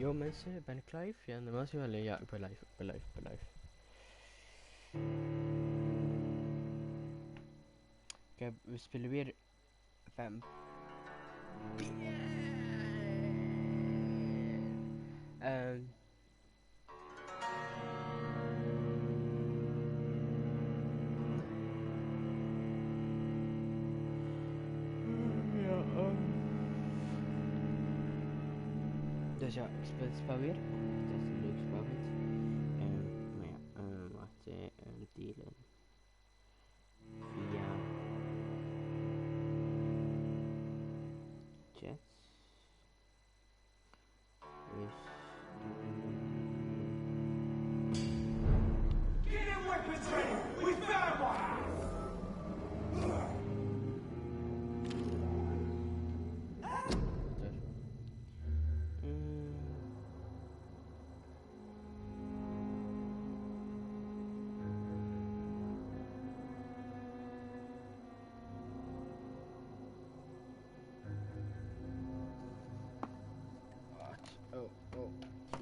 Yo mensen, ben ik live? Ja, normaal is alleen. Ja, ik ben live, ik ben live, ik ben live. We spelen weer Vampyr. Dus ja, ik speel het spel weer. Dat is een leuk spel vind. Maar ja, wacht, delen. Via chats. Dus. Get your weapons ready! We found one!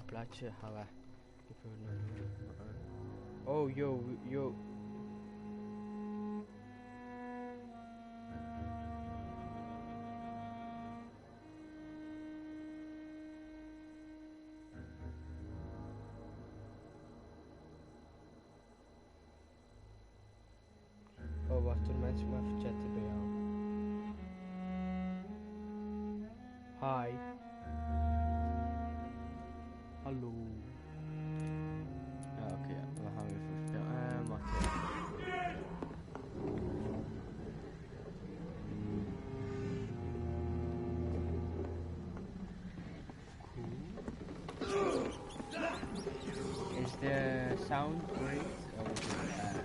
Plaatje, hawa. Oh, yo. Oh, wacht, toen mensen maar even chatten bij jou. Hi. Hallo. Ja, oké, ja. We gaan weer even spelen. Wacht even. Cool. Is the sound great or is it bad?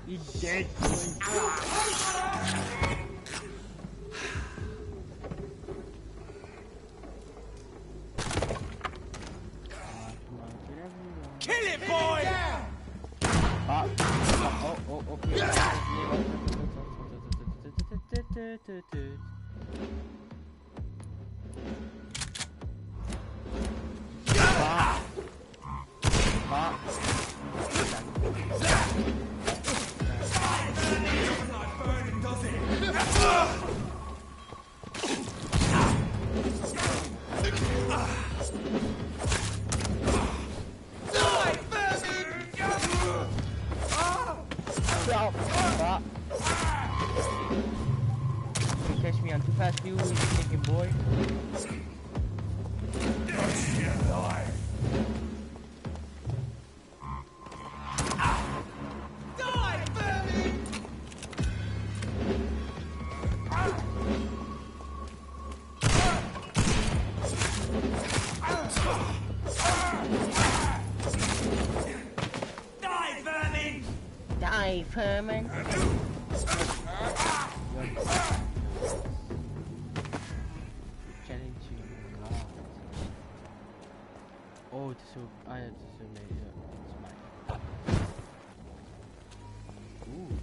He's dead. Kill it, boy! Catch me on too fast, you thinking boy. Die, vermin! Challenging God. Oh, het is zo. Ah ja, het is zo. Nee, ja, het is mij. Oeh.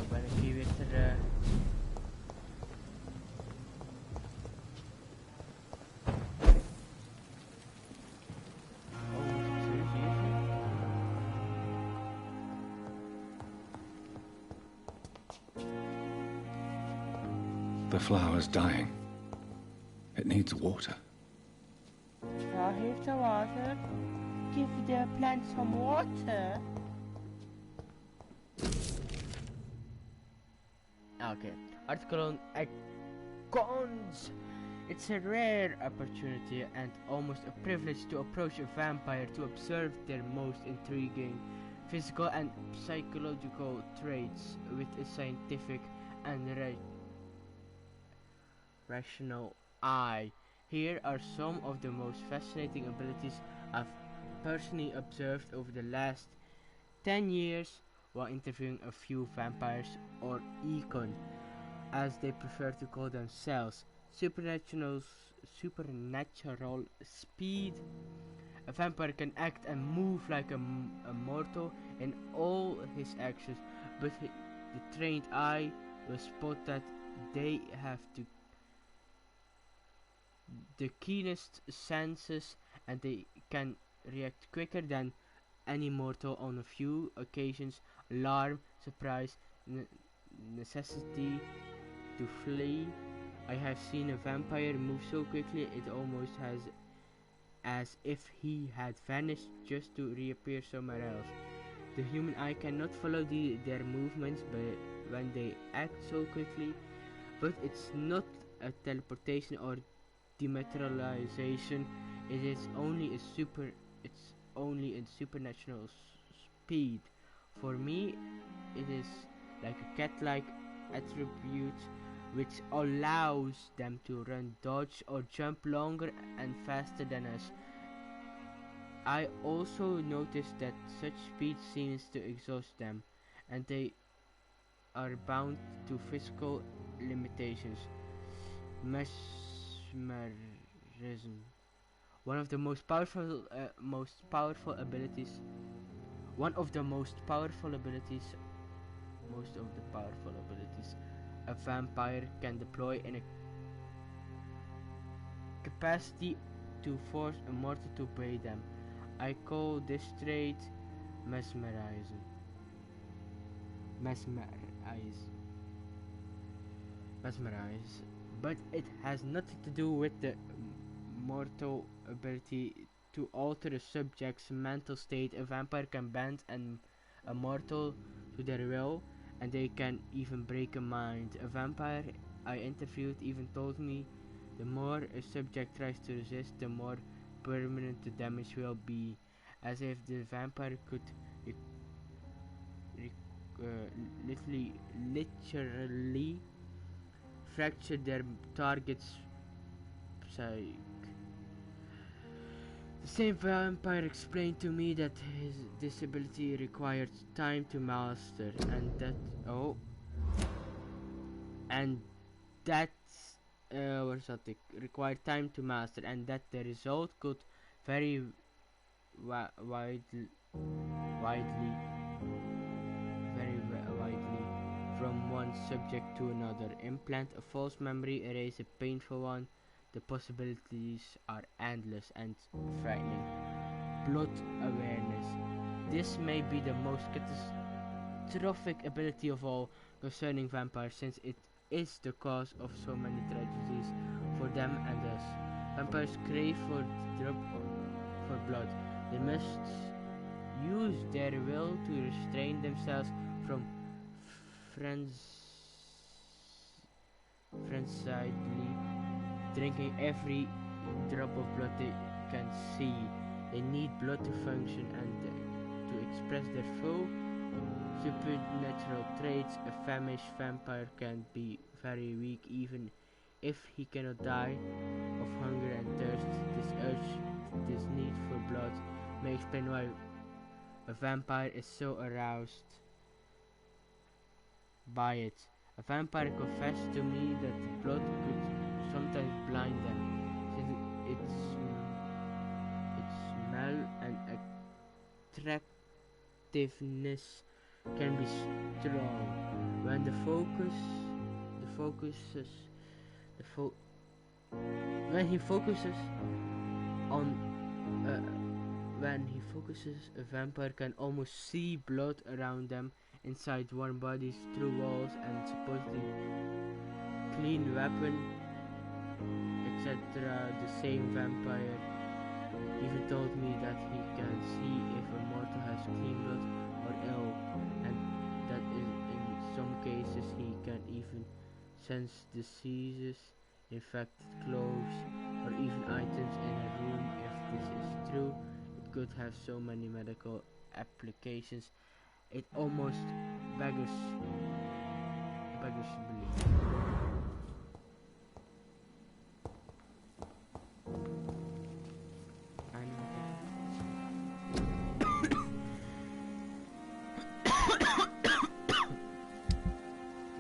Ben ik hier weer terug. The flower's dying. It needs water. How heeft the water? Give the plant some water. Oké, artikel icons. It's a rare opportunity and almost a privilege to approach a vampire to observe their most intriguing physical and psychological traits with a scientific and rational eye. Here are some of the most fascinating abilities I've personally observed over the last 10 years while interviewing a few vampires, or econ as they prefer to call themselves. Supernatural, supernatural speed. A vampire can act and move like a mortal in all his actions, but the trained eye will spot that they have the keenest senses and they can react quicker than any mortal on a few occasions. Alarm, surprise, necessity to flee. I have seen a vampire move so quickly it almost has as if he had vanished just to reappear somewhere else. The human eye cannot follow their movements when they act so quickly, but it's not a teleportation or dematerialization. It's only a supernatural speed. For me, it is like a cat-like attribute which allows them to run, dodge, or jump longer and faster than us. I also noticed that such speed seems to exhaust them, and they are bound to physical limitations. Mesmerism, one of the most of the powerful abilities a vampire can deploy in a capacity to force a mortal to obey them. I call this trait mesmerizing. Mesmerize. Mesmerize. But it has nothing to do with the mortal ability to alter a subject's mental state. A vampire can bend a mortal to their will, and they can even break a mind. A vampire I interviewed even told me the more a subject tries to resist, the more permanent the damage will be, as if the vampire could re- re- literally fracture their target's psyche. The same vampire explained to me that his disability required time to master, and that required time to master, and that the result could vary widely, widely, widely from one subject to another. Implant a false memory, erase a painful one. The possibilities are endless and frightening. Plot awareness. This may be the most catastrophic ability of all concerning vampires, since it is the cause of so many tragedies for them and us. Vampires crave for for blood. They must use their will to restrain themselves from frenziedly drinking every drop of blood they can see. They need blood to function and to express their full supernatural traits. A famished vampire can be very weak even if he cannot die of hunger and thirst. This need for blood may explain why a vampire is so aroused by it. A vampire confessed to me that the blood could sometimes blind them, since its smell and attractiveness can be strong. When the fo- when he focuses on uh, when he focuses, a vampire can almost see blood around them inside warm bodies through walls and supposedly clean weapon, etc. The same vampire even told me that he can see if a mortal has clean blood or ill, and that in some cases he can even sense diseases infected clothes, or even items in a room. If this is true, it could have so many medical applications. It almost beggars belief. And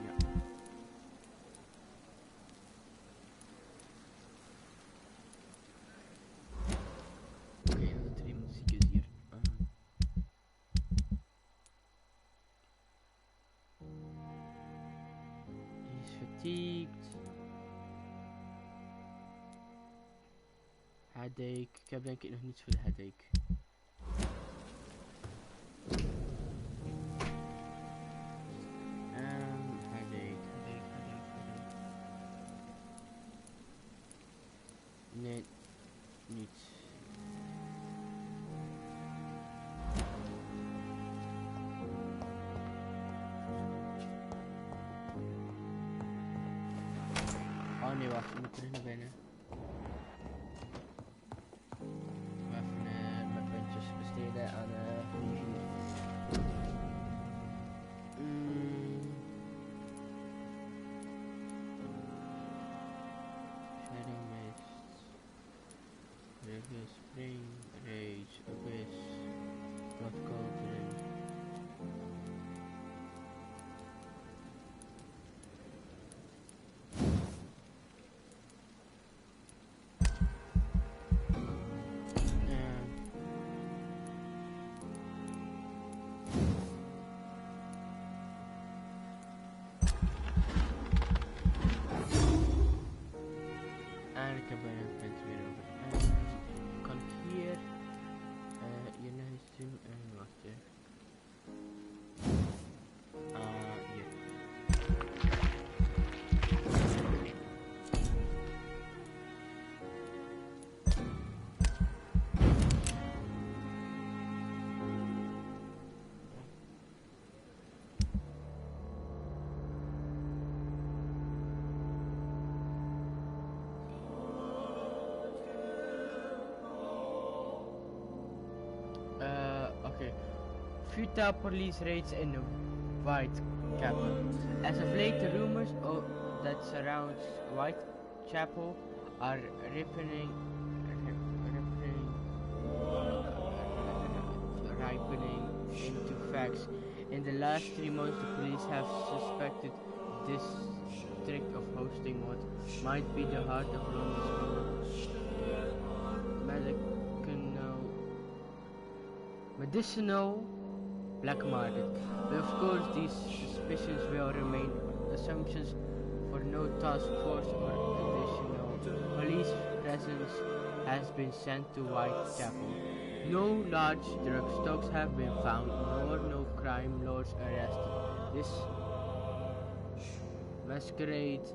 yeah. Okay, de 3 muziekjes hier. He's fatigued. Headache. Ik heb denk ik nog niets voor de headache. Headache. Nee, niets. Oh nee, wacht, ik moet terug naar binnen. Even mijn puntjes besteden aan Vivier. Shadow Mist. River Spring, Rage, Abyss, Blood Cauldron. En ik heb bijna een punt weer over. Kan ik hier je lijst doen en wacht je. Hier. Okay. Futile police raids in Whitechapel. As of late, the rumors that surrounds Whitechapel are ripening into facts. In the last 3 months, the police have suspected this district of hosting what might be the heart of London's medicinal black market. But of course, these suspicions will remain assumptions, for no task force or additional police presence has been sent to Whitechapel. No large drug stocks have been found, nor no crime lords arrested. This masquerade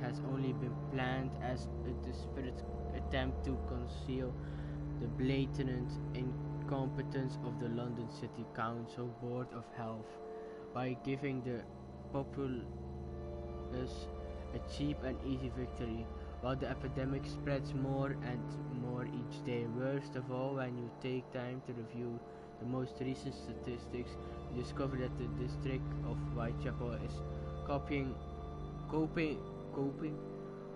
has only been planned as a desperate attempt to conceal the blatant incompetence of the London City Council Board of Health by giving the populace a cheap and easy victory, while the epidemic spreads more and more each day. Worst of all, when you take time to review the most recent statistics, you discover that the district of Whitechapel is coping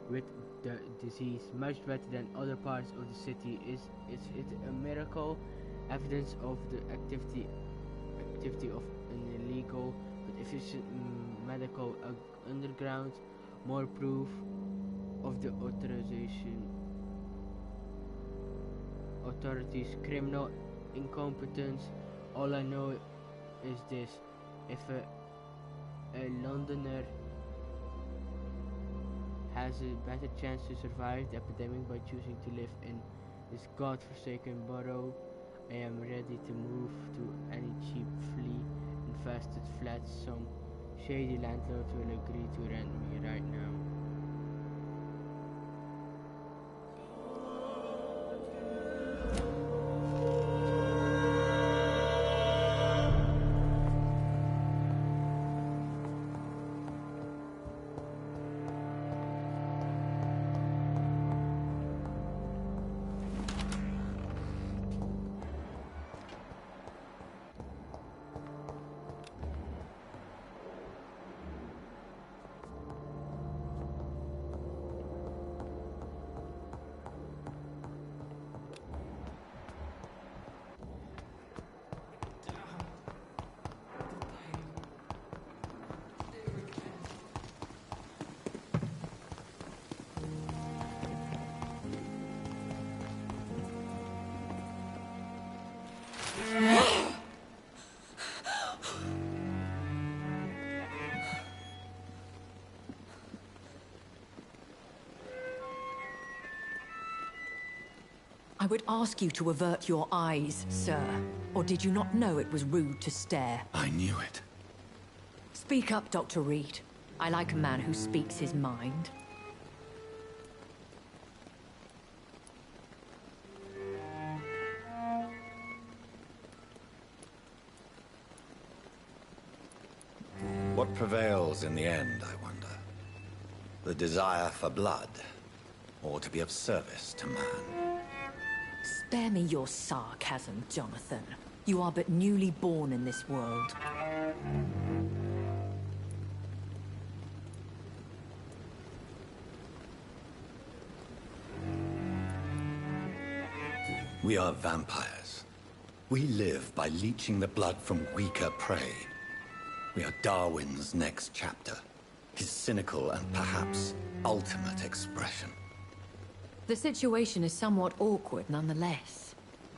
with the disease much better than other parts of the city. Is it a miracle? Evidence of the activity of an illegal but efficient medical underground. More proof of the authorities' criminal incompetence. All I know is this: if a Londoner has a better chance to survive the epidemic by choosing to live in this god-forsaken borough, I am ready to move to any cheap flea-infested flat some shady landlord will agree to rent me right now. would ask you to avert your eyes, sir. Or did you not know it was rude to stare? I knew it. Speak up, Dr. Reed. I like a man who speaks his mind. What prevails in the end, I wonder? The desire for blood, or to be of service to man? Spare me your sarcasm, Jonathan. You are but newly born in this world. We are vampires. We live by leeching the blood from weaker prey. We are Darwin's next chapter. His cynical and perhaps ultimate expression. The situation is somewhat awkward nonetheless.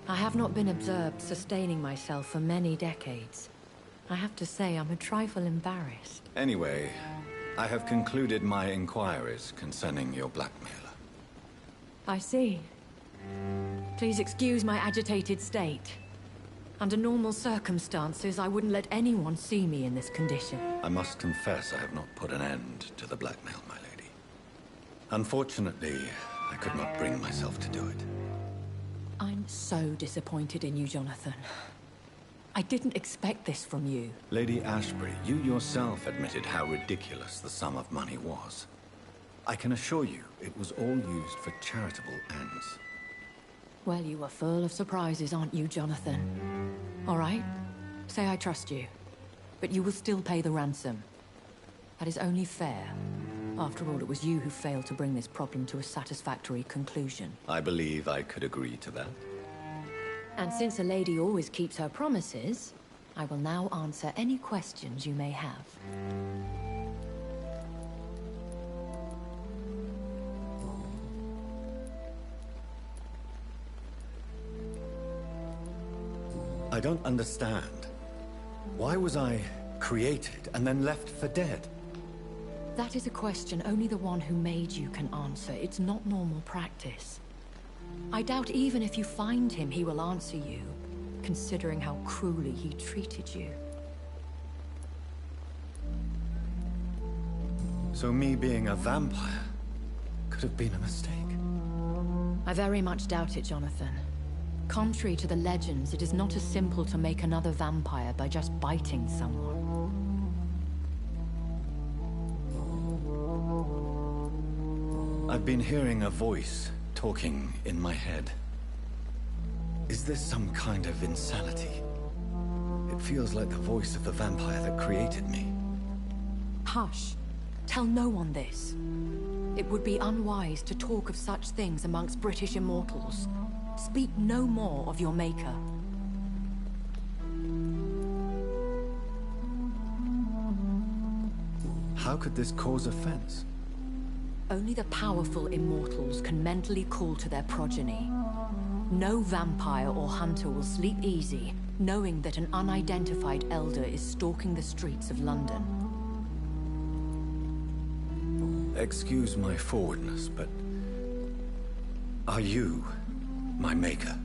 I have not been observed sustaining myself for many decades. I have to say I'm a trifle embarrassed. Anyway, I have concluded my inquiries concerning your blackmailer. I see. Please excuse my agitated state. Under normal circumstances, I wouldn't let anyone see me in this condition. I must confess I have not put an end to the blackmail, my lady. Unfortunately, I could not bring myself to do it. I'm so disappointed in you, Jonathan. I didn't expect this from you. Lady Ashbury, you yourself admitted how ridiculous the sum of money was. I can assure you, it was all used for charitable ends. Well, you are full of surprises, aren't you, Jonathan? All right, say I trust you. But you will still pay the ransom. That is only fair. After all, it was you who failed to bring this problem to a satisfactory conclusion. I believe I could agree to that. And since a lady always keeps her promises, I will now answer any questions you may have. I don't understand. Why was I created and then left for dead? That is a question only the one who made you can answer. It's not normal practice. I doubt even if you find him, he will answer you, considering how cruelly he treated you. So me being a vampire could have been a mistake. I very much doubt it, Jonathan. Contrary to the legends, it is not as simple to make another vampire by just biting someone. I've been hearing a voice talking in my head. Is this some kind of insanity? It feels like the voice of the vampire that created me. Hush. Tell no one this. It would be unwise to talk of such things amongst British immortals. Speak no more of your maker. How could this cause offense? Only the powerful immortals can mentally call to their progeny. No vampire or hunter will sleep easy, knowing that an unidentified elder is stalking the streets of London. Excuse my forwardness, but... are you my maker?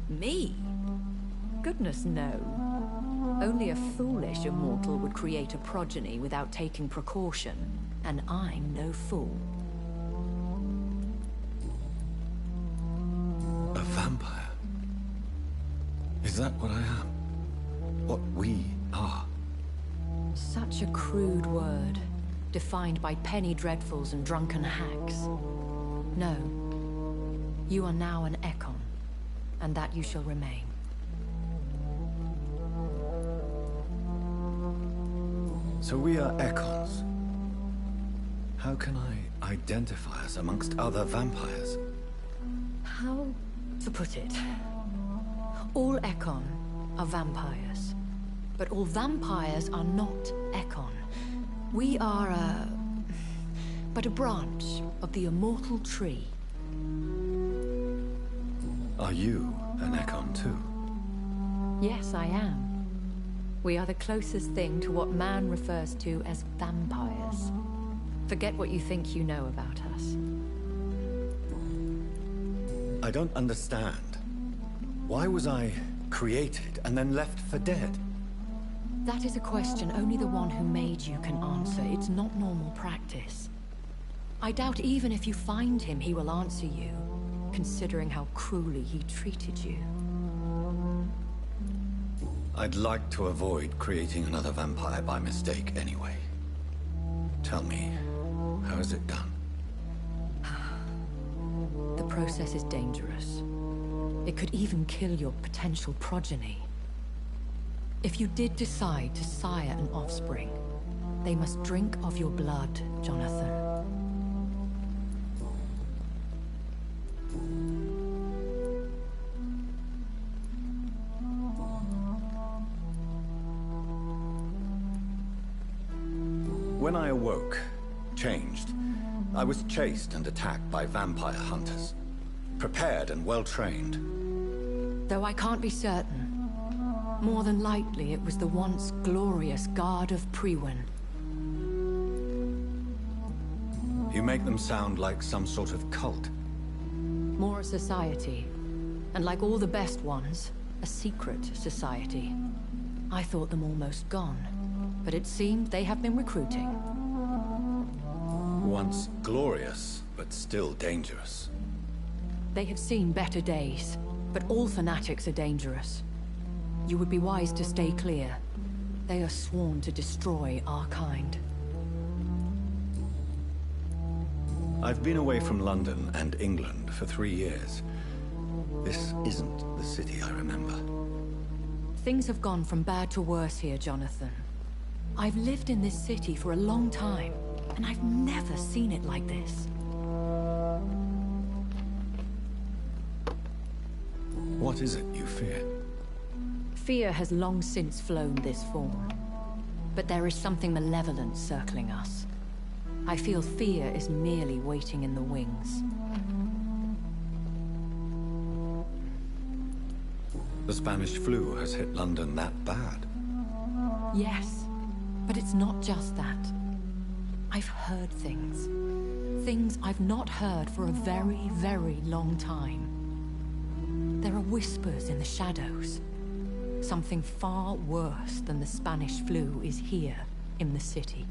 Me? Goodness, no. Only a foolish immortal would create a progeny without taking precaution, and I'm no fool. A vampire? Is that what I am? What we are? Such a crude word, defined by penny dreadfuls and drunken hacks. No. You are now an Ekon, and that you shall remain. So we are Ekons. How can I identify us amongst other vampires? How to put it? All Ekon are vampires, but all vampires are not Ekon. We are but a branch of the immortal tree. Are you an Ekon too? Yes, I am. We are the closest thing to what man refers to as vampires. Forget what you think you know about us. I don't understand. Why was I created and then left for dead? That is a question only the one who made you can answer. It's not normal practice. I doubt even if you find him, he will answer you, considering how cruelly he treated you. I'd like to avoid creating another vampire by mistake anyway. Tell me, how is it done? The process is dangerous. It could even kill your potential progeny. If you did decide to sire an offspring, they must drink of your blood, Jonathan. When I awoke, changed, I was chased and attacked by vampire hunters. Prepared and well-trained. Though I can't be certain. More than likely, it was the once glorious Guard of Priwen. You make them sound like some sort of cult. More a society. And like all the best ones, a secret society. I thought them almost gone. But it seemed they have been recruiting. Once glorious, but still dangerous. They have seen better days, but all fanatics are dangerous. You would be wise to stay clear. They are sworn to destroy our kind. I've been away from London and England for 3 years. This isn't the city I remember. Things have gone from bad to worse here, Jonathan. I've lived in this city for a long time, and I've never seen it like this. What is it you fear? Fear has long since flown this form. But there is something malevolent circling us. I feel fear is merely waiting in the wings. The Spanish flu has hit London that bad. Yes, but it's not just that. I've heard things. Things I've not heard for a very, very long time. There are whispers in the shadows. Something far worse than the Spanish flu is here in the city.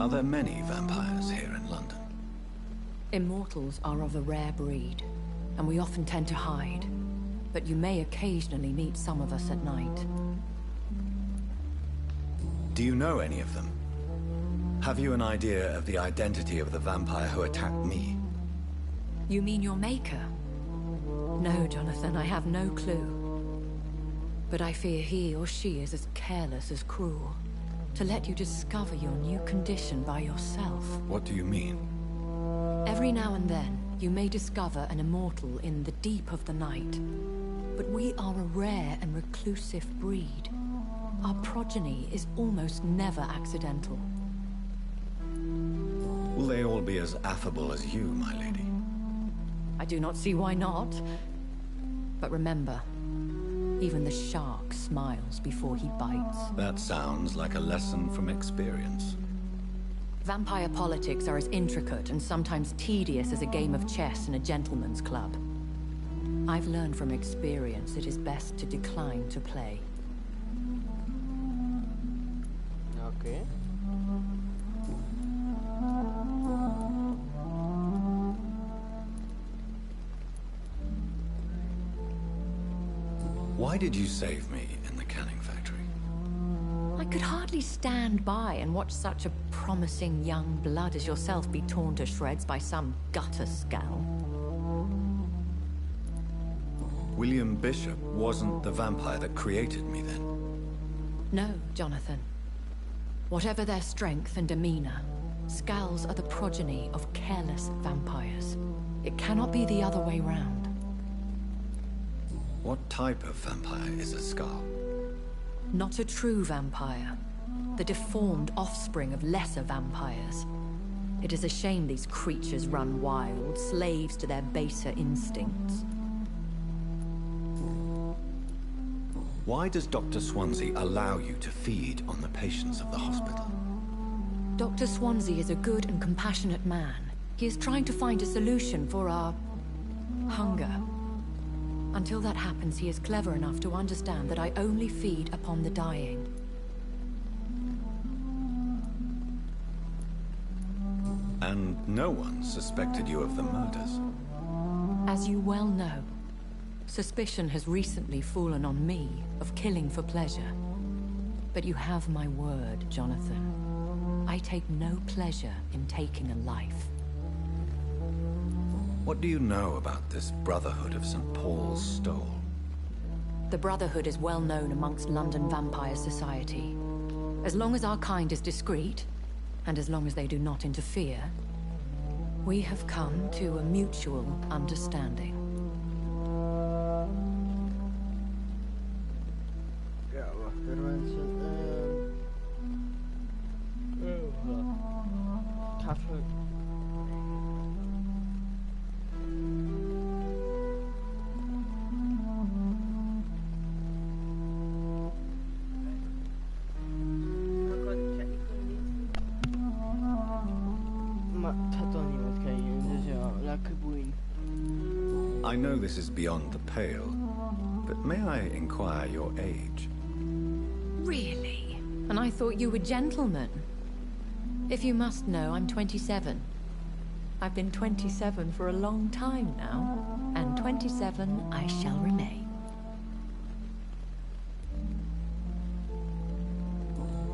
Are there many vampires here in London? Immortals are of a rare breed, and we often tend to hide. But you may occasionally meet some of us at night. Do you know any of them? Have you an idea of the identity of the vampire who attacked me? You mean your maker? No, Jonathan, I have no clue. But I fear he or she is as careless as cruel. To let you discover your new condition by yourself. What do you mean? Every now and then, you may discover an immortal in the deep of the night. But we are a rare and reclusive breed. Our progeny is almost never accidental. Will they all be as affable as you, my lady? I do not see why not. But remember, even the shark smiles before he bites. That sounds like a lesson from experience. Vampire politics are as intricate and sometimes tedious as a game of chess in a gentleman's club. I've learned from experience it is best to decline to play. Okay. Why did you save me in the canning factory? I could hardly stand by and watch such a promising young blood as yourself be torn to shreds by some gutter scowl. William Bishop wasn't the vampire that created me then? No, Jonathan. Whatever their strength and demeanor, Scowls are the progeny of careless vampires. It cannot be the other way round. What type of vampire is a Skull? Not a true vampire. The deformed offspring of lesser vampires. It is a shame these creatures run wild, slaves to their baser instincts. Why does Dr. Swansea allow you to feed on the patients of the hospital? Dr. Swansea is a good and compassionate man. He is trying to find a solution for our hunger. Until that happens, he is clever enough to understand that I only feed upon the dying. And no one suspected you of the murders. As you well know, suspicion has recently fallen on me of killing for pleasure. But you have my word, Jonathan. I take no pleasure in taking a life. What do you know about this Brotherhood of St. Paul's Stole? The Brotherhood is well known amongst London vampire society. As long as our kind is discreet, and as long as they do not interfere, we have come to a mutual understanding. Ja, wakker mensen. Kaffe. Maar het had dan niemand kijken, dus ja, lekker boeien. I know this is beyond the pale, but may I inquire your age? Really? And I thought you were gentlemen. If you must know, I'm 27. I've been 27 for a long time now, and 27 I shall remain.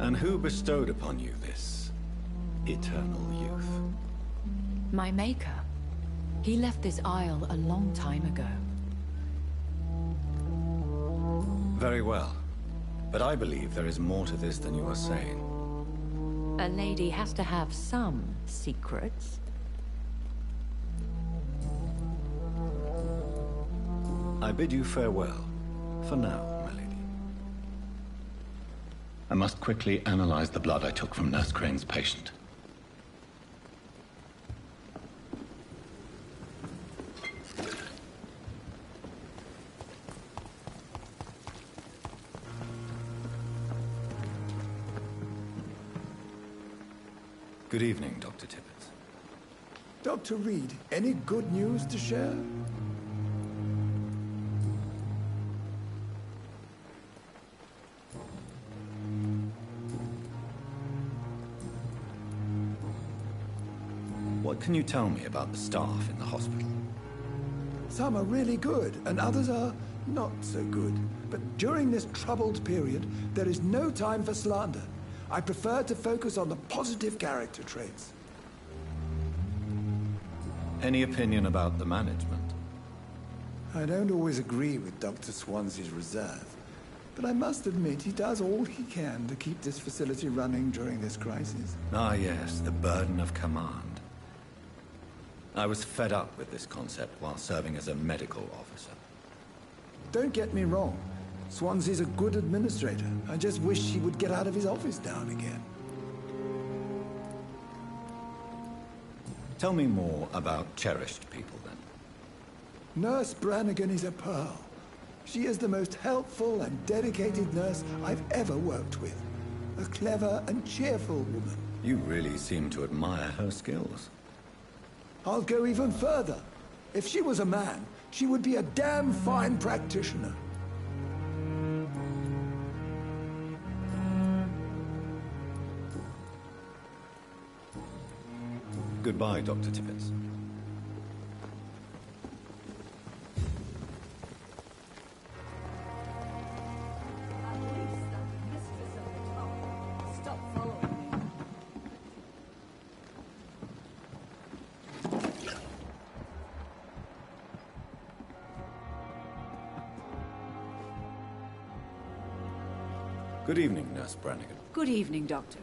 And who bestowed upon you this eternal youth? My maker. He left this isle a long time ago. Very well. But I believe there is more to this than you are saying. A lady has to have some secrets. I bid you farewell. For now, my lady. I must quickly analyze the blood I took from Nurse Crane's patient. Good evening, Dr. Tippett. Dr. Reed, any good news to share? What can you tell me about the staff in the hospital? Some are really good, and others are not so good. But during this troubled period, there is no time for slander. I prefer to focus on the positive character traits. Any opinion about the management? I don't always agree with Dr. Swansea's reserve, but I must admit he does all he can to keep this facility running during this crisis. Ah, yes, the burden of command. I was fed up with this concept while serving as a medical officer. Don't get me wrong. Swansea's a good administrator. I just wish he would get out of his office now and again. Tell me more about cherished people, then. Nurse Brannigan is a pearl. She is the most helpful and dedicated nurse I've ever worked with. A clever and cheerful woman. You really seem to admire her skills. I'll go even further. If she was a man, she would be a damn fine practitioner. Goodbye, Dr. Tippett. Good evening, Nurse Brannigan. Good evening, Doctor.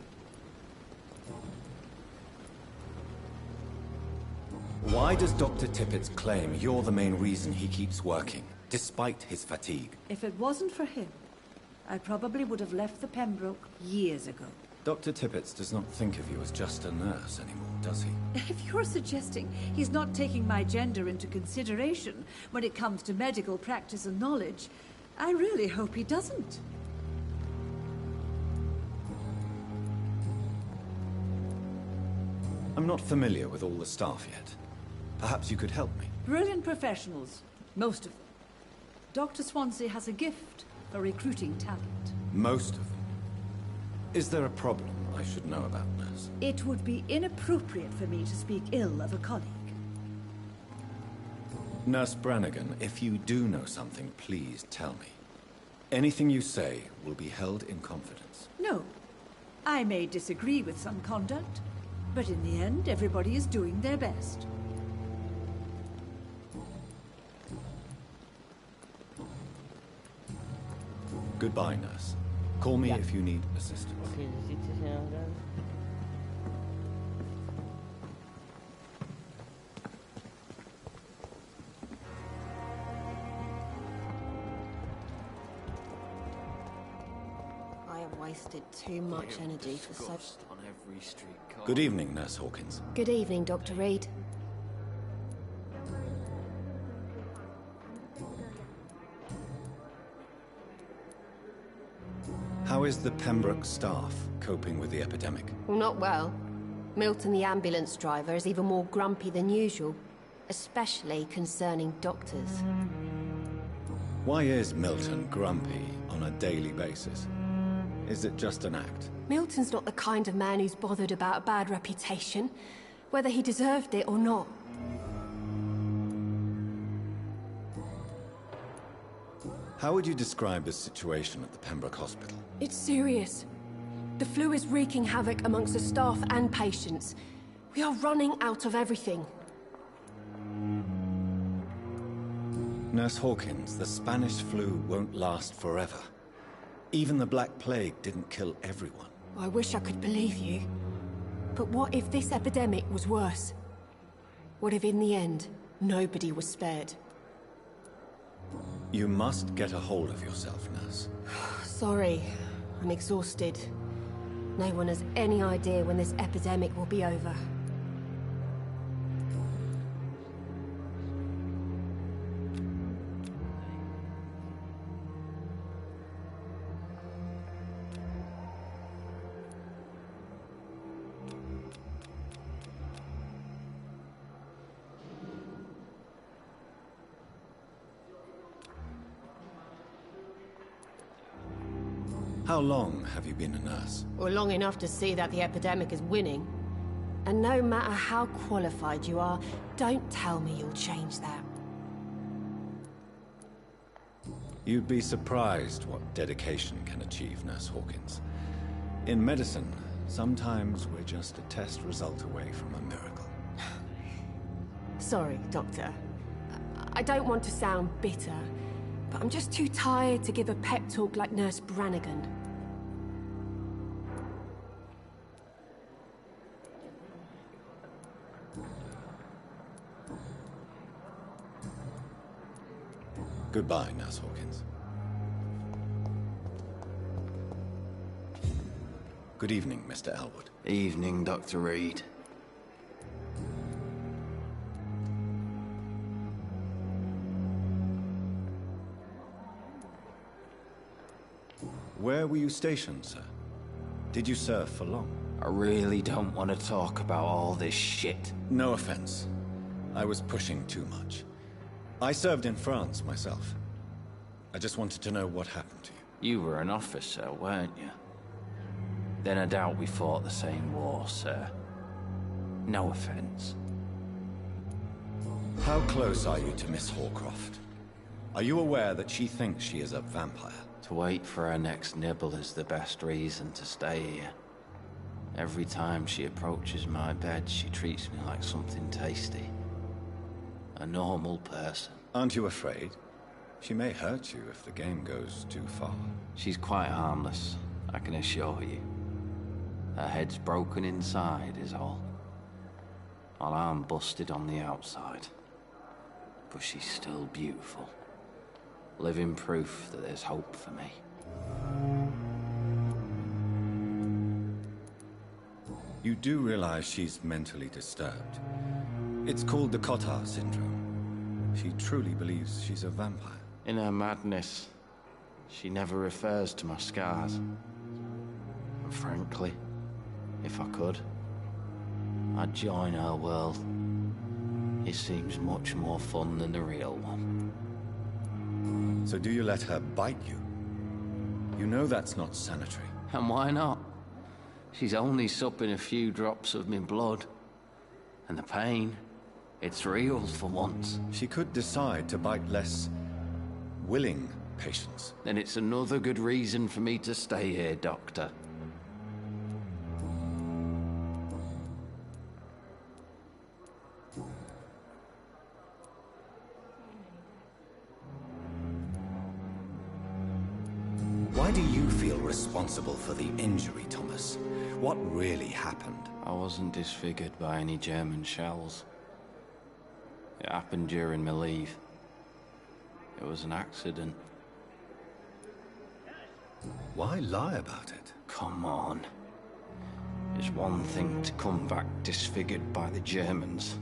Why does Dr. Tippett claim you're the main reason he keeps working, despite his fatigue? If it wasn't for him, I probably would have left the Pembroke years ago. Dr. Tippett does not think of you as just a nurse anymore, does he? If you're suggesting he's not taking my gender into consideration when it comes to medical practice and knowledge, I really hope he doesn't. I'm not familiar with all the staff yet. Perhaps you could help me. Brilliant professionals, most of them. Dr. Swansea has a gift for recruiting talent. Most of them. Is there a problem I should know about, nurse? It would be inappropriate for me to speak ill of a colleague. Nurse Brannigan, if you do know something, please tell me. Anything you say will be held in confidence. No. I may disagree with some conduct, but in the end, everybody is doing their best. Goodbye, nurse. Call me if you need assistance. Oké, de ziekte zijn gedaan. I have wasted too much energy for so... on every streetcar. Good evening, Nurse Hawkins. Good evening, Dr. Reed. How is the Pembroke staff coping with the epidemic? Well, not well. Milton, the ambulance driver, is even more grumpy than usual, especially concerning doctors. Why is Milton grumpy on a daily basis? Is it just an act? Milton's not the kind of man who's bothered about a bad reputation, whether he deserved it or not. How would you describe the situation at the Pembroke Hospital? It's serious. The flu is wreaking havoc amongst the staff and patients. We are running out of everything. Nurse Hawkins, the Spanish flu won't last forever. Even the Black Plague didn't kill everyone. I wish I could believe you. But what if this epidemic was worse? What if in the end, nobody was spared? You must get a hold of yourself, nurse. Sorry, I'm exhausted. No one has any idea when this epidemic will be over. How long have you been a nurse? Or long enough to see that the epidemic is winning. And no matter how qualified you are, don't tell me you'll change that. You'd be surprised what dedication can achieve, Nurse Hawkins. In medicine, sometimes we're just a test result away from a miracle. Sorry, Doctor. I don't want to sound bitter, but I'm just too tired to give a pep talk like Nurse Brannigan. Goodbye, Nurse Hawkins. Good evening, Mr. Elwood. Evening, Dr. Reed. Where were you stationed, sir? Did you serve for long? I really don't want to talk about all this shit. No offense. I was pushing too much. I served in France myself. I just wanted to know what happened to you. You were an officer, weren't you? Then I doubt we fought the same war, sir. No offense. How close are you to Miss Hawcroft? Are you aware that she thinks she is a vampire? To wait for her next nibble is the best reason to stay here. Every time she approaches my bed, she treats me like something tasty. A normal person. Aren't you afraid? She may hurt you if the game goes too far. She's quite harmless, I can assure you. Her head's broken inside is all. While I'm busted on the outside. But she's still beautiful. Living proof that there's hope for me. You do realize she's mentally disturbed. It's called the Cotard syndrome. She truly believes she's a vampire. In her madness, she never refers to my scars. And frankly, if I could, I'd join her world. It seems much more fun than the real one. So do you let her bite you? You know that's not sanitary. And why not? She's only supping a few drops of my blood. And the pain, it's real for once. She could decide to bite less willing patients. Then it's another good reason for me to stay here, Doctor. Why do you feel responsible for the injury, Thomas? What really happened? I wasn't disfigured by any German shells. It happened during my leave. It was an accident. Why lie about it? Come on. It's one thing to come back disfigured by the Germans,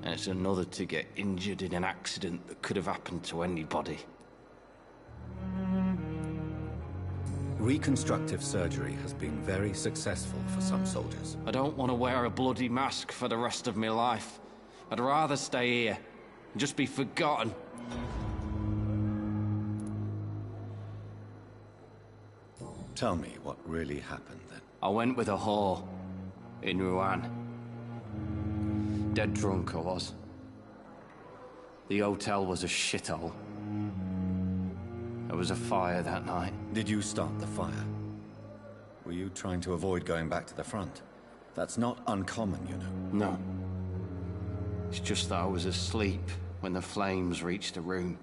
and it's another to get injured in an accident that could have happened to anybody. Reconstructive surgery has been very successful for some soldiers. I don't want to wear a bloody mask for the rest of my life. I'd rather stay here and just be forgotten. Tell me what really happened then. I went with a whore in Rouen. Dead drunk I was. The hotel was a shithole. There was a fire that night. Did you start the fire? Were you trying to avoid going back to the front? That's not uncommon, you know. No. It's just that I was asleep when the flames reached the room.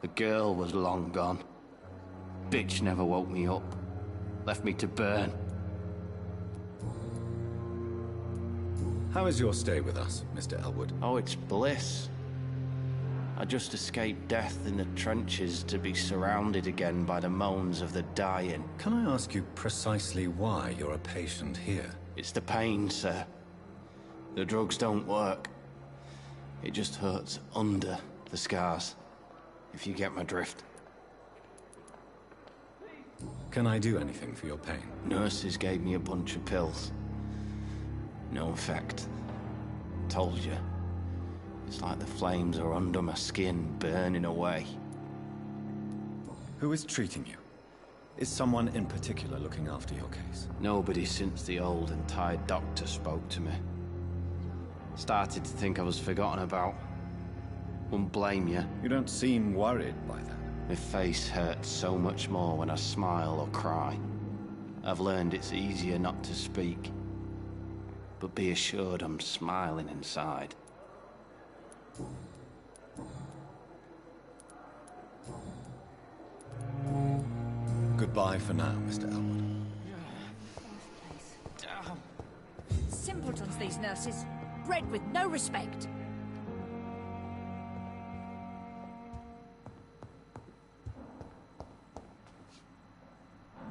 The girl was long gone. Bitch never woke me up. Left me to burn. How is your stay with us, Mr. Elwood? Oh, it's bliss. I just escaped death in the trenches to be surrounded again by the moans of the dying. Can I ask you precisely why you're a patient here? It's the pain, sir. The drugs don't work. It just hurts under the scars, if you get my drift. Can I do anything for your pain? Nurses gave me a bunch of pills. No effect. Told you. It's like the flames are under my skin, burning away. Who is treating you? Is someone in particular looking after your case? Nobody since the old and tired doctor spoke to me. Started to think I was forgotten about. Wouldn't blame you. You don't seem worried by that. My face hurts so much more when I smile or cry. I've learned it's easier not to speak. But be assured I'm smiling inside. Goodbye for now, Mr. Elwood. Simpletons, these nurses. Bred with no respect.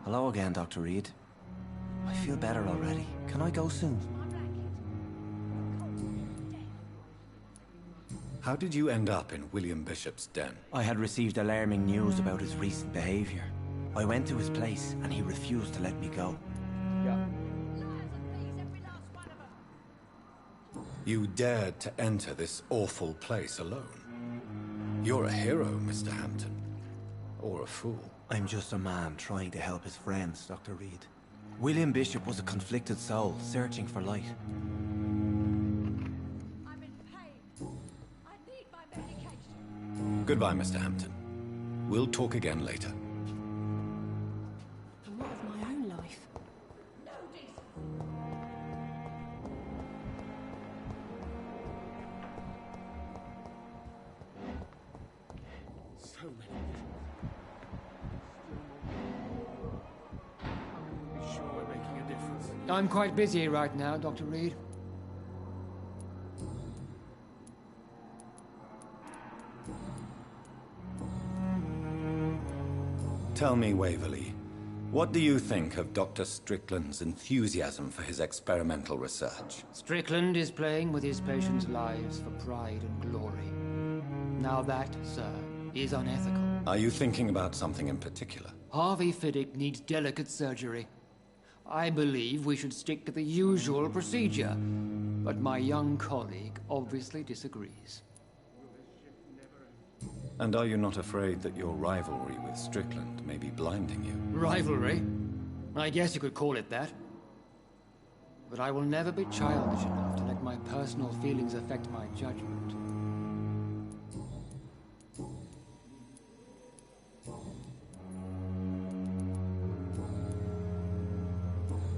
Hello again, Dr. Reed. I feel better already. Can I go soon? How did you end up in William Bishop's den? I had received alarming news about his recent behavior. I went to his place, and he refused to let me go. You dared to enter this awful place alone. You're a hero, Mr. Hampton. Or a fool. I'm just a man trying to help his friends, Dr. Reed. William Bishop was a conflicted soul, searching for light. I'm in pain. I need my medication. Goodbye, Mr. Hampton. We'll talk again later. And what of my own life? No decent. So many. Be sure we're making a difference. I'm quite busy right now, Dr. Reed. Tell me, Waverley, what do you think of Dr. Strickland's enthusiasm for his experimental research? Strickland is playing with his patients' lives for pride and glory. Now that, sir, is unethical. Are you thinking about something in particular? Harvey Fiddick needs delicate surgery. I believe we should stick to the usual procedure, but my young colleague obviously disagrees. And are you not afraid that your rivalry with Strickland may be blinding you? Rivalry? I guess you could call it that. But I will never be childish enough to let my personal feelings affect my judgment.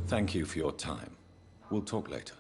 Thank you for your time. We'll talk later.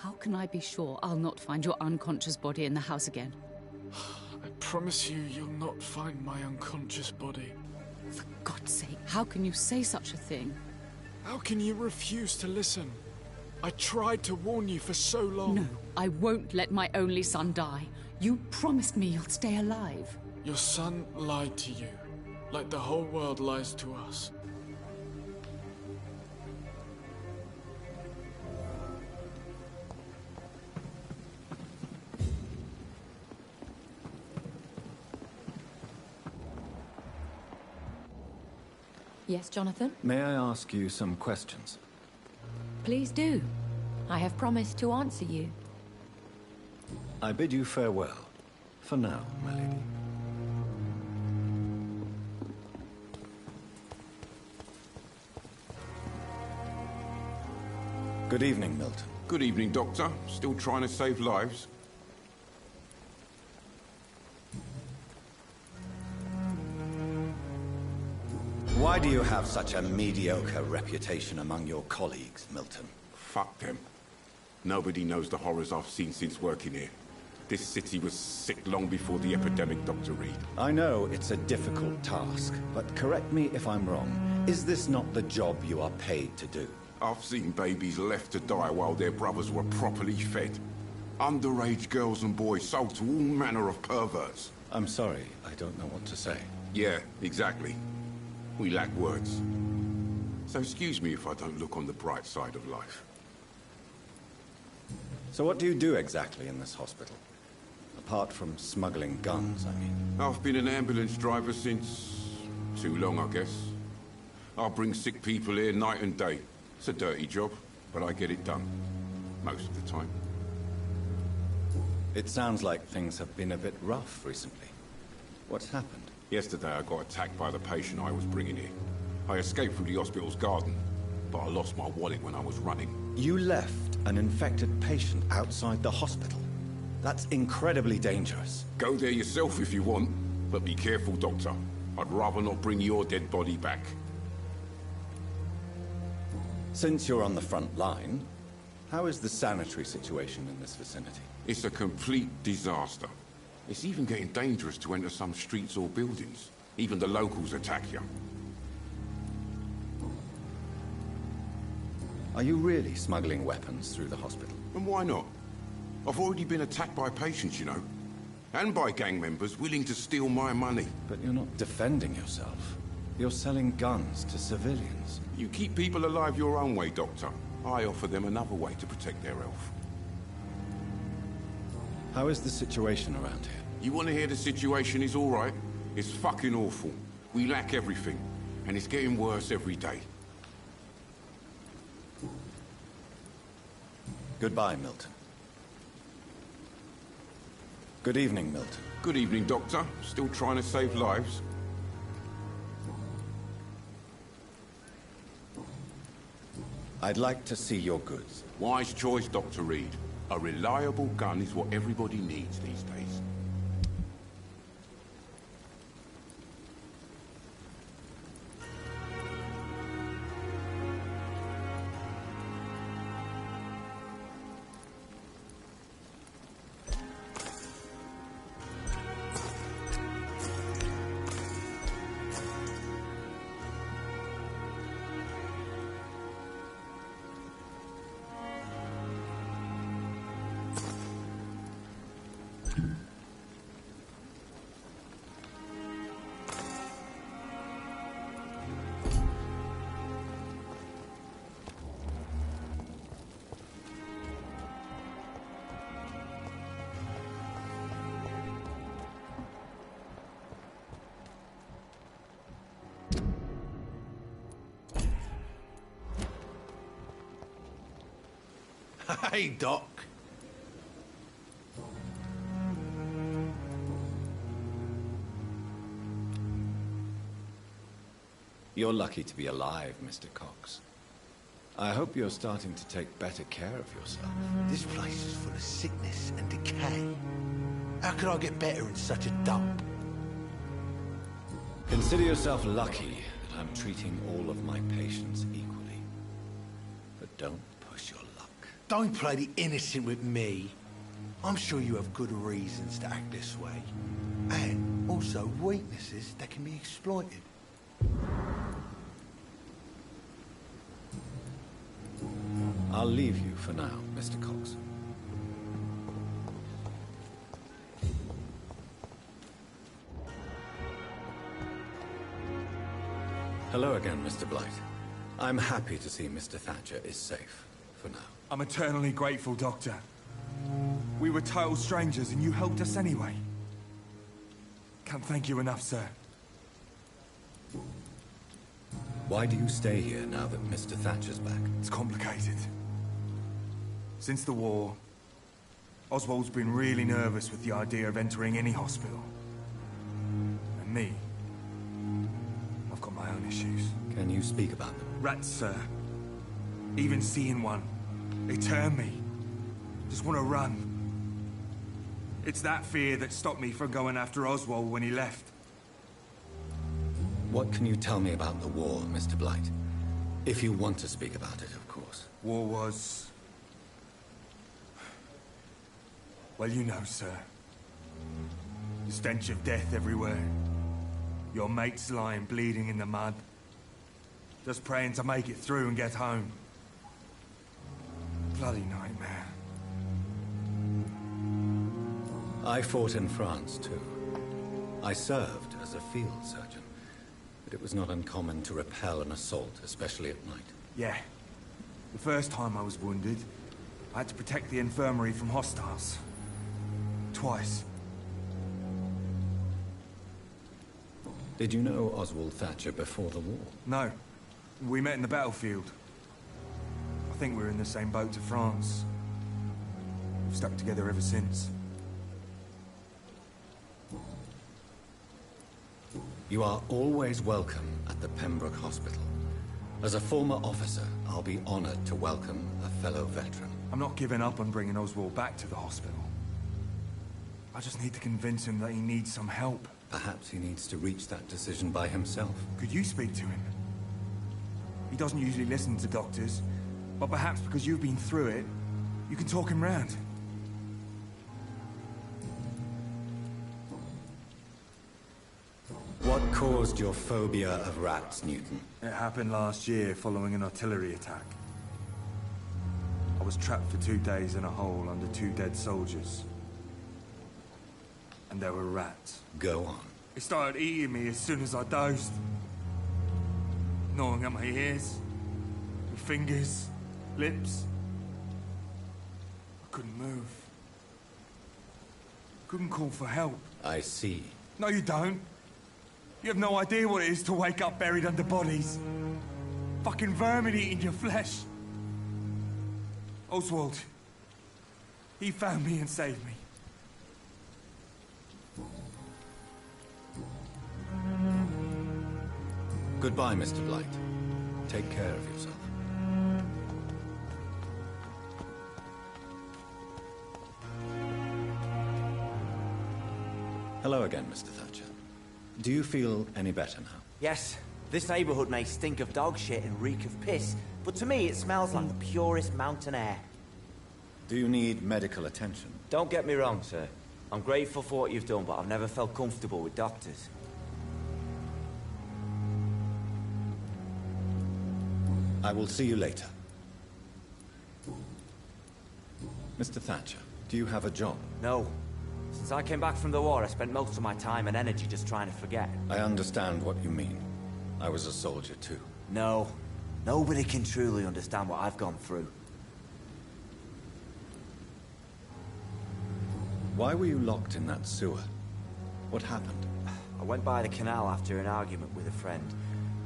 How can I be sure I'll not find your unconscious body in the house again? I promise you, you'll not find my unconscious body. For God's sake, how can you say such a thing? How can you refuse to listen? I tried to warn you for so long. No, I won't let my only son die. You promised me you'll stay alive. Your son lied to you, like the whole world lies to us. Yes, Jonathan? May I ask you some questions? Please do. I have promised to answer you. I bid you farewell. For now, my lady. Good evening, Milton. Good evening, Doctor. Still trying to save lives? Why do you have such a mediocre reputation among your colleagues, Milton? Fuck them. Nobody knows the horrors I've seen since working here. This city was sick long before the epidemic, Dr. Reed. I know it's a difficult task, but correct me if I'm wrong. Is this not the job you are paid to do? I've seen babies left to die while their brothers were properly fed. Underage girls and boys sold to all manner of perverts. I'm sorry, I don't know what to say. Yeah, exactly. We lack words. So excuse me if I don't look on the bright side of life. So what do you do exactly in this hospital? Apart from smuggling guns, I mean. I've been an ambulance driver since... too long, I guess. I bring sick people here night and day. It's a dirty job, but I get it done. Most of the time. It sounds like things have been a bit rough recently. What's happened? Yesterday I got attacked by the patient I was bringing here. I escaped through the hospital's garden, but I lost my wallet when I was running. You left an infected patient outside the hospital? That's incredibly dangerous. Go there yourself if you want, but be careful, Doctor. I'd rather not bring your dead body back. Since you're on the front line, how is the sanitary situation in this vicinity? It's a complete disaster. It's even getting dangerous to enter some streets or buildings. Even the locals attack you. Are you really smuggling weapons through the hospital? And why not? I've already been attacked by patients, you know. And by gang members willing to steal my money. But you're not defending yourself. You're selling guns to civilians. You keep people alive your own way, Doctor. I offer them another way to protect their health. How is the situation around here? You want to hear the situation is all right? It's fucking awful. We lack everything. And it's getting worse every day. Goodbye, Milton. Good evening, Milton. Good evening, Doctor. Still trying to save lives? I'd like to see your goods. Wise choice, Dr. Reed. A reliable gun is what everybody needs these days. Hey, Doc. You're lucky to be alive, Mr. Cox. I hope you're starting to take better care of yourself. This place is full of sickness and decay. How could I get better in such a dump? Consider yourself lucky that I'm treating all of my patients equally. But don't push your luck. Don't play the innocent with me. I'm sure you have good reasons to act this way. And also weaknesses that can be exploited. I'll leave you for now, Mr. Cox. Hello again, Mr. Blight. I'm happy to see Mr. Thatcher is safe, for now. I'm eternally grateful, Doctor. We were total strangers and you helped us anyway. Can't thank you enough, sir. Why do you stay here now that Mr. Thatcher's back? It's complicated. Since the war, Oswald's been really nervous with the idea of entering any hospital. And me, I've got my own issues. Can you speak about them? Rats, sir. Even seeing one, they turn me. Just want to run. It's that fear that stopped me from going after Oswald when he left. What can you tell me about the war, Mr. Blight? If you want to speak about it, of course. War was... well, you know, sir. The stench of death everywhere. Your mates lying bleeding in the mud. Just praying to make it through and get home. Bloody nightmare. I fought in France, too. I served as a field surgeon. But it was not uncommon to repel an assault, especially at night. Yeah. The first time I was wounded, I had to protect the infirmary from hostiles. Twice. Did you know Oswald Thatcher before the war? No. We met in the battlefield. I think we're in the same boat to France. We've stuck together ever since. You are always welcome at the Pembroke Hospital. As a former officer, I'll be honored to welcome a fellow veteran. I'm not giving up on bringing Oswald back to the hospital. I just need to convince him that he needs some help. Perhaps he needs to reach that decision by himself. Could you speak to him? He doesn't usually listen to doctors, but perhaps because you've been through it, you can talk him round. What caused your phobia of rats, Newton? It happened last year following an artillery attack. I was trapped for 2 days in a hole under 2 dead soldiers. And there were rats. Go on. They started eating me as soon as I dozed. Gnawing at my ears, with fingers, lips. I couldn't move. Couldn't call for help. I see. No, you don't. You have no idea what it is to wake up buried under bodies. Fucking vermin eating your flesh. Oswald. He found me and saved me. Goodbye, Mr. Blight. Take care of yourself. Hello again, Mr. Thatcher. Do you feel any better now? Yes. This neighborhood may stink of dog shit and reek of piss, but to me it smells like the purest mountain air. Do you need medical attention? Don't get me wrong, sir. I'm grateful for what you've done, but I've never felt comfortable with doctors. I will see you later. Mr. Thatcher, do you have a job? No. Since I came back from the war, I spent most of my time and energy just trying to forget. I understand what you mean. I was a soldier too. No. Nobody can truly understand what I've gone through. Why were you locked in that sewer? What happened? I went by the canal after an argument with a friend.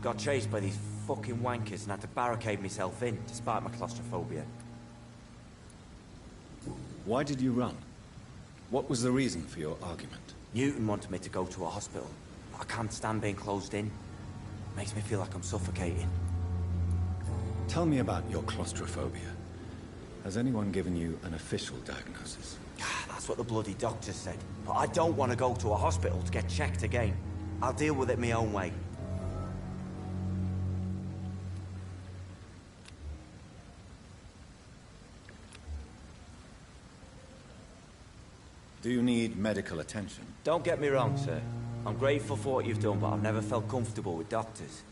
Got chased by these fucking wankers and had to barricade myself in, despite my claustrophobia. Why did you run? What was the reason for your argument? Newton wanted me to go to a hospital, but I can't stand being closed in. Makes me feel like I'm suffocating. Tell me about your claustrophobia. Has anyone given you an official diagnosis? That's what the bloody doctor said. But I don't want to go to a hospital to get checked again. I'll deal with it my own way. Do you need medical attention? Don't get me wrong, sir. I'm grateful for what you've done, but I've never felt comfortable with doctors.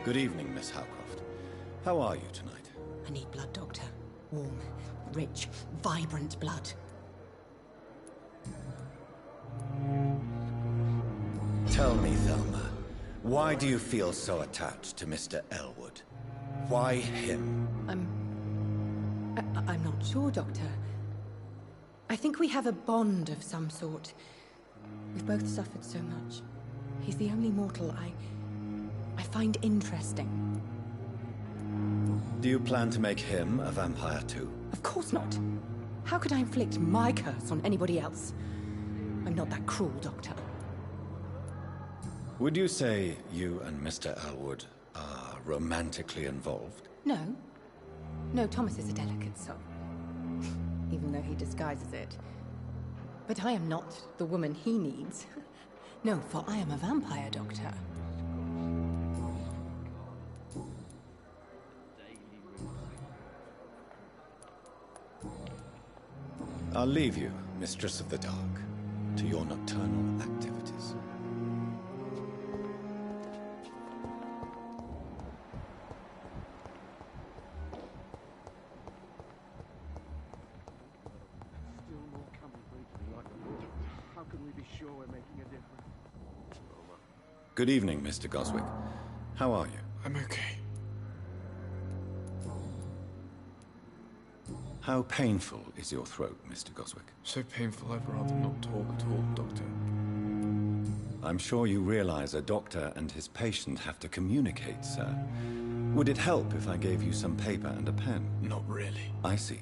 Good evening, Miss Howcroft. How are you tonight? I need blood, Doctor. Warm, rich, vibrant blood. Tell me, Thelma, why do you feel so attached to Mr. Elwood? Why him? I'm not sure, Doctor. I think we have a bond of some sort. We've both suffered so much. He's the only mortal I find interesting. Do you plan to make him a vampire too? Of course not. How could I inflict my curse on anybody else? I'm not that cruel, Doctor. Would you say you and Mr. Elwood are romantically involved? No. No, Thomas is a delicate soul. Even though he disguises it. But I am not the woman he needs. No, for I am a vampire, Doctor. I'll leave you, Mistress of the Dark, to your nocturnal activities. How can we be sure we're making a difference? Good evening, Mr. Goswick. How are you? I'm okay. How painful is your throat, Mr. Goswick? So painful I'd rather not talk at all, Doctor. I'm sure you realize a doctor and his patient have to communicate, sir. Would it help if I gave you some paper and a pen? Not really. I see.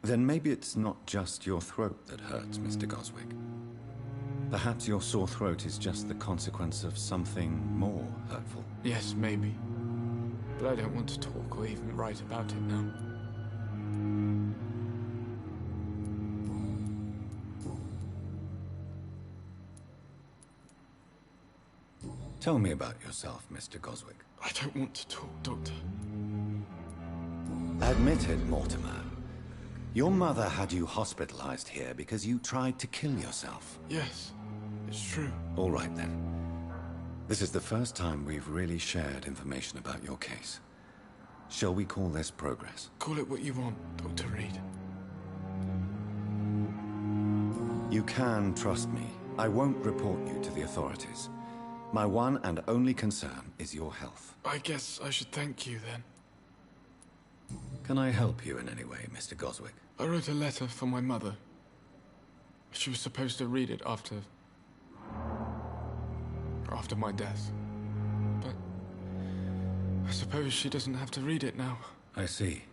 Then maybe it's not just your throat that hurts, Mr. Goswick. Perhaps your sore throat is just the consequence of something more hurtful. Yes, maybe. But I don't want to talk or even write about it now. Tell me about yourself, Mr. Goswick. I don't want to talk, Doctor. Admit it, Mortimer. Your mother had you hospitalized here because you tried to kill yourself. Yes, it's true. All right, then. This is the first time we've really shared information about your case. Shall we call this progress? Call it what you want, Dr. Reed. You can trust me. I won't report you to the authorities. My one and only concern is your health. I guess I should thank you then. Can I help you in any way, Mr. Goswick? I wrote a letter for my mother. She was supposed to read it after my death. But I suppose she doesn't have to read it now. I see.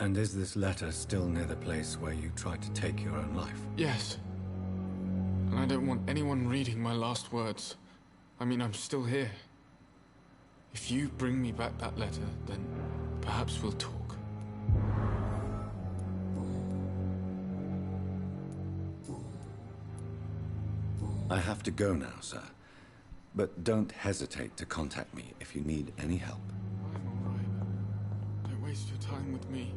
And is this letter still near the place where you tried to take your own life? Yes. And I don't want anyone reading my last words. I mean, I'm still here. If you bring me back that letter, then perhaps we'll talk. I have to go now, sir. But don't hesitate to contact me if you need any help. I'm all right. Don't waste your time with me.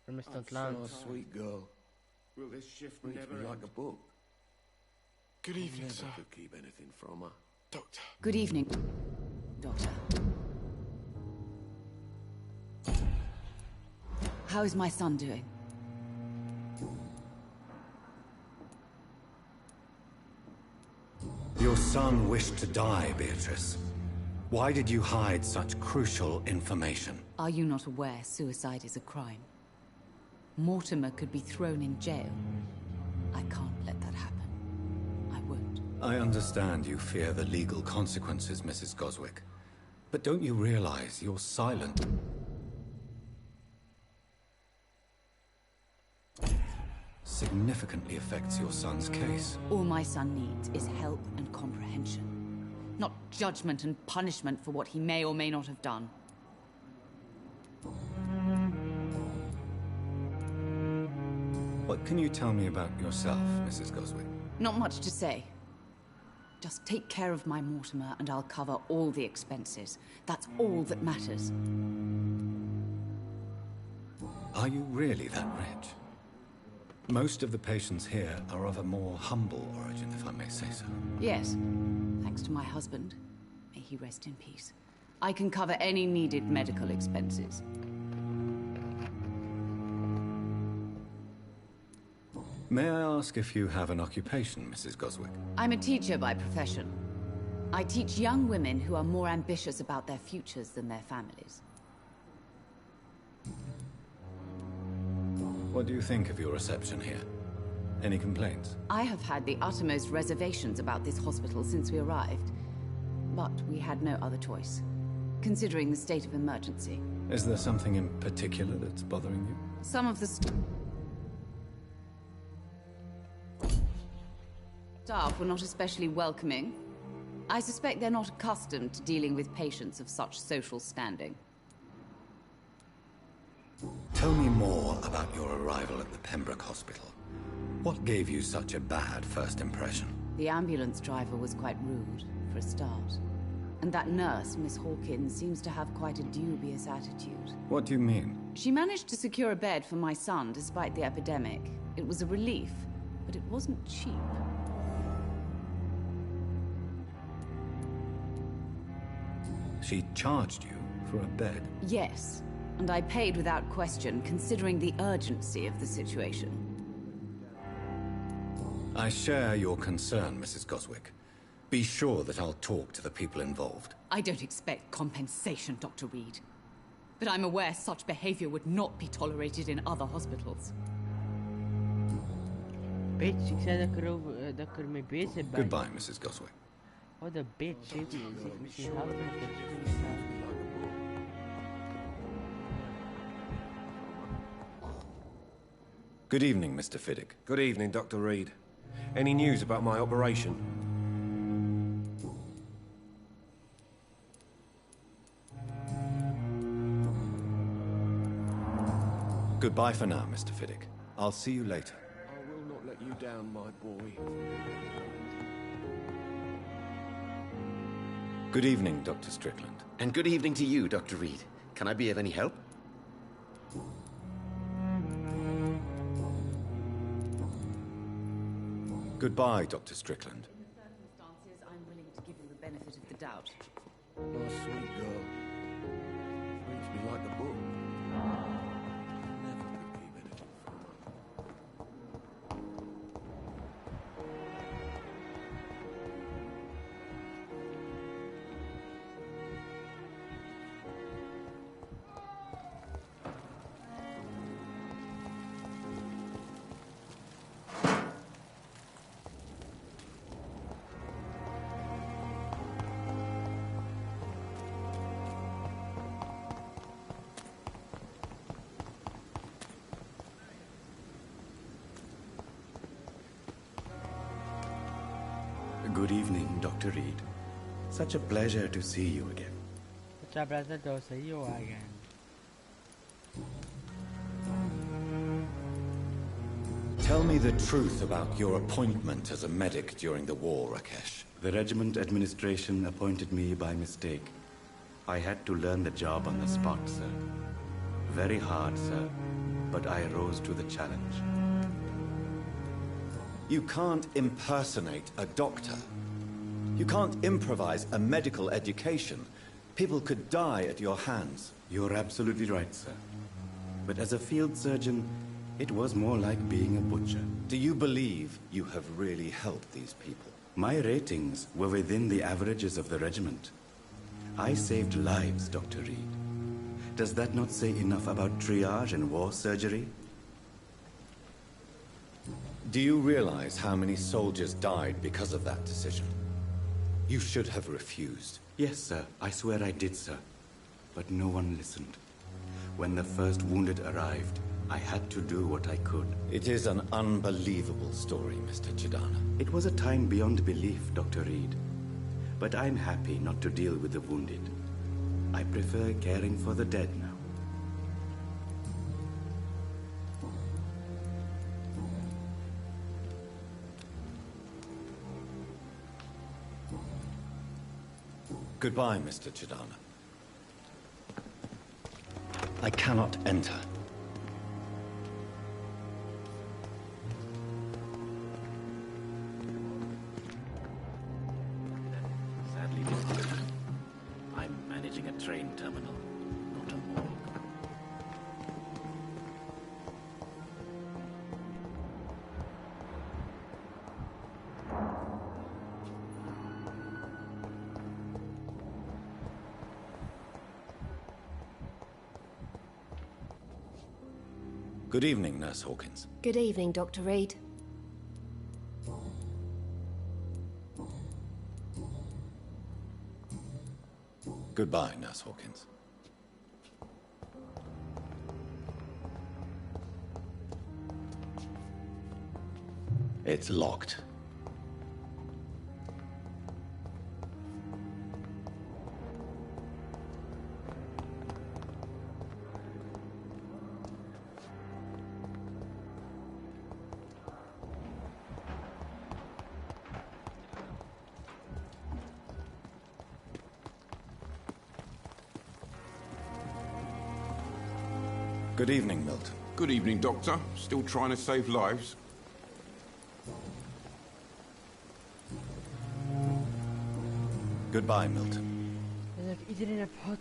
From Mr. So sweet girl. Will this shift never be like a book? Good evening, sir. Could keep anything from her. Doctor. Good evening, Doctor. How is my son doing? Your son wished to die, Beatrice. Why did you hide such crucial information? Are you not aware suicide is a crime? Mortimer could be thrown in jail. I can't let that happen. I won't. I understand you fear the legal consequences, Mrs. Goswick. But don't you realize you're silent? Significantly affects your son's case. All my son needs is help and comprehension. Not judgment and punishment for what he may or may not have done. What can you tell me about yourself, Mrs. Goswick? Not much to say. Just take care of my Mortimer and I'll cover all the expenses. That's all that matters. Are you really that rich? Most of the patients here are of a more humble origin, if I may say so. Yes, thanks to my husband. May he rest in peace. I can cover any needed medical expenses. May I ask if you have an occupation, Mrs. Goswick? I'm a teacher by profession. I teach young women who are more ambitious about their futures than their families. What do you think of your reception here? Any complaints? I have had the uttermost reservations about this hospital since we arrived. But we had no other choice, considering the state of emergency. Is there something in particular that's bothering you? Some of the staff were not especially welcoming. I suspect they're not accustomed to dealing with patients of such social standing. Tell me more about your arrival at the Pembroke Hospital. What gave you such a bad first impression? The ambulance driver was quite rude, for a start. And that nurse, Miss Hawkins, seems to have quite a dubious attitude. What do you mean? She managed to secure a bed for my son despite the epidemic. It was a relief, but it wasn't cheap. She charged you for a bed? Yes, and I paid without question, considering the urgency of the situation. I share your concern, Mrs. Goswick. Be sure that I'll talk to the people involved. I don't expect compensation, Dr. Reed. But I'm aware such behavior would not be tolerated in other hospitals. Bitch, ik zei dat ik ermee bezig ben. Goodbye, Mrs. Goswick. What a bitch, ik zie misschien helpen. Good evening, Mr. Fiddick. Good evening, Dr. Reed. Any news about my operation? Goodbye for now, Mr. Fiddick. I'll see you later. I will not let you down, my boy. Good evening, Dr. Strickland. And good evening to you, Dr. Reed. Can I be of any help? Goodbye, Dr. Strickland. In the circumstances, I'm willing to give you the benefit of the doubt. My sweet girl. Reads me like a book. Good evening, Dr. Reed. Such a pleasure to see you again. Such a pleasure to see you again. Tell me the truth about your appointment as a medic during the war, Rakesh. The regiment administration appointed me by mistake. I had to learn the job on the spot, sir. Very hard, sir, but I rose to the challenge. You can't impersonate a doctor. You can't improvise a medical education. People could die at your hands. You're absolutely right, sir. But as a field surgeon, it was more like being a butcher. Do you believe you have really helped these people? My ratings were within the averages of the regiment. I saved lives, Dr. Reed. Does that not say enough about triage and war surgery? Do you realize how many soldiers died because of that decision? You should have refused. Yes, sir. I swear I did, sir. But no one listened. When the first wounded arrived, I had to do what I could. It is an unbelievable story, Mr. Chidana. It was a time beyond belief, Dr. Reed. But I'm happy not to deal with the wounded. I prefer caring for the dead now. Goodbye, Mr. Chidana. I cannot enter. Sadly difficult. I'm managing a train terminal, not a morgue. Good evening, Nurse Hawkins. Good evening, Dr. Reed. Goodbye, Nurse Hawkins. It's locked. Good evening, Milton. Good evening, Doctor. Still trying to save lives? Goodbye, Milton. Is iedereen op hot?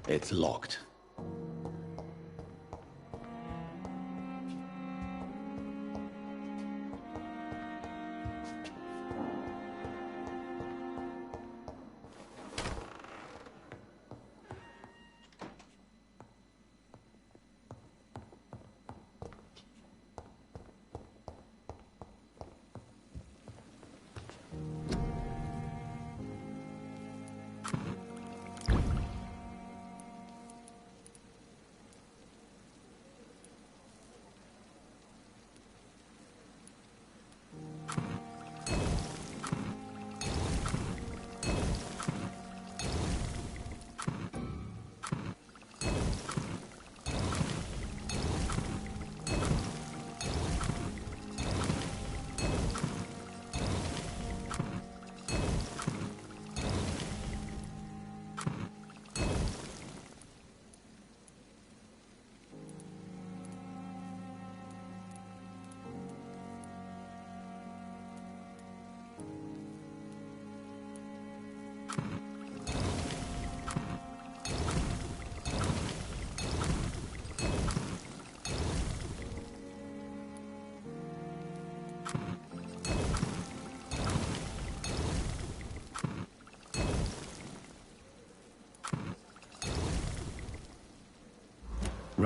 It's locked.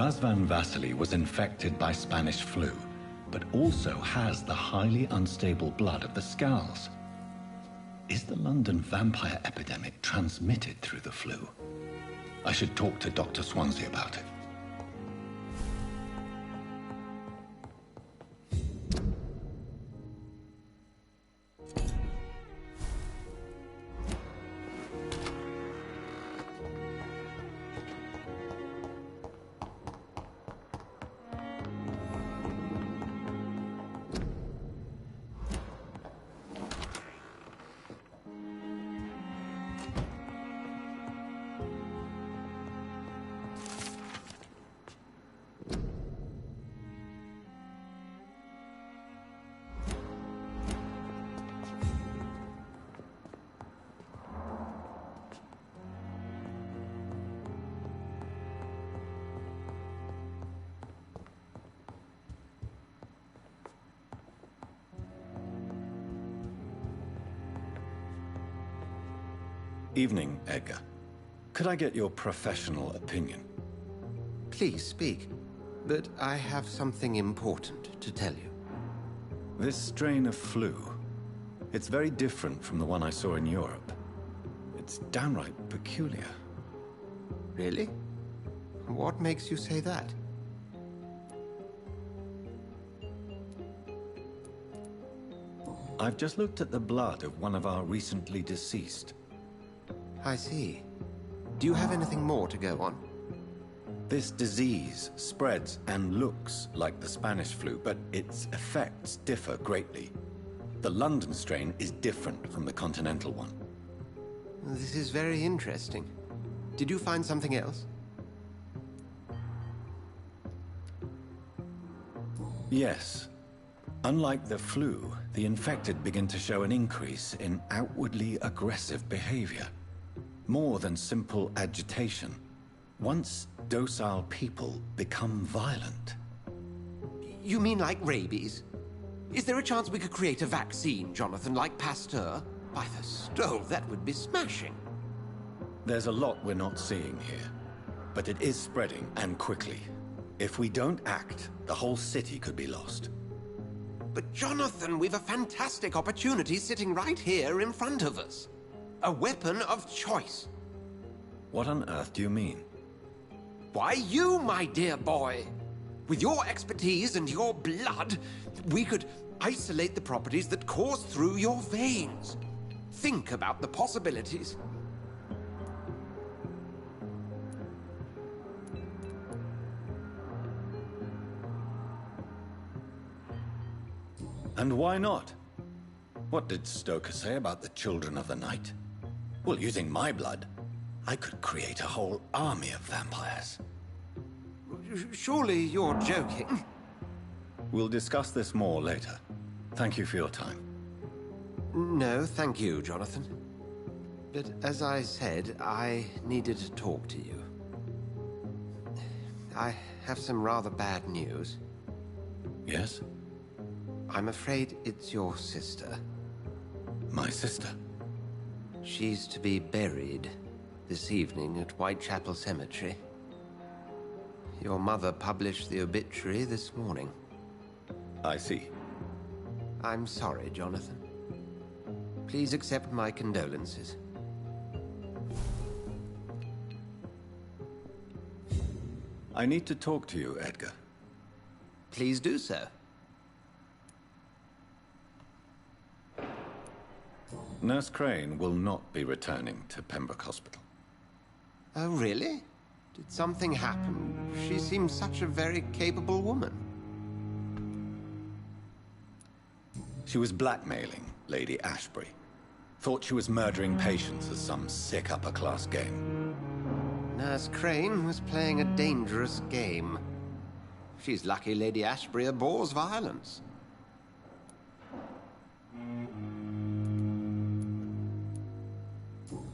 Razvan Vasily was infected by Spanish flu, but also has the highly unstable blood of the Scows. Is the London vampire epidemic transmitted through the flu? I should talk to Dr. Swansea about it. Evening, Edgar. Could I get your professional opinion? Please speak, but I have something important to tell you. This strain of flu, it's very different from the one I saw in Europe. It's downright peculiar. Really? What makes you say that? I've just looked at the blood of one of our recently deceased. I see. Do you have anything more to go on? This disease spreads and looks like the Spanish flu, but its effects differ greatly. The London strain is different from the continental one. This is very interesting. Did you find something else? Yes. Unlike the flu, the infected begin to show an increase in outwardly aggressive behavior. More than simple agitation. Once docile people become violent. You mean like rabies? Is there a chance we could create a vaccine, Jonathan, like Pasteur? By the stove, that would be smashing. There's a lot we're not seeing here. But it is spreading, and quickly. If we don't act, the whole city could be lost. But Jonathan, we've a fantastic opportunity sitting right here in front of us. A weapon of choice. What on earth do you mean? Why, you, my dear boy. With your expertise and your blood, we could isolate the properties that course through your veins. Think about the possibilities. And why not? What did Stoker say about the Children of the Night? Well, using my blood, I could create a whole army of vampires. Surely you're joking. We'll discuss this more later. Thank you for your time. No, thank you, Jonathan. But as I said, I needed to talk to you. I have some rather bad news. Yes? I'm afraid it's your sister. My sister? She's to be buried this evening at Whitechapel Cemetery. Your mother published the obituary this morning. I see. I'm sorry, Jonathan. Please accept my condolences. I need to talk to you, Edgar. Please do so. Nurse Crane will not be returning to Pembroke Hospital. Oh, really? Did something happen? She seems such a very capable woman. She was blackmailing Lady Ashbury. Thought she was murdering patients as some sick upper-class game. Nurse Crane was playing a dangerous game. She's lucky Lady Ashbury abhors violence.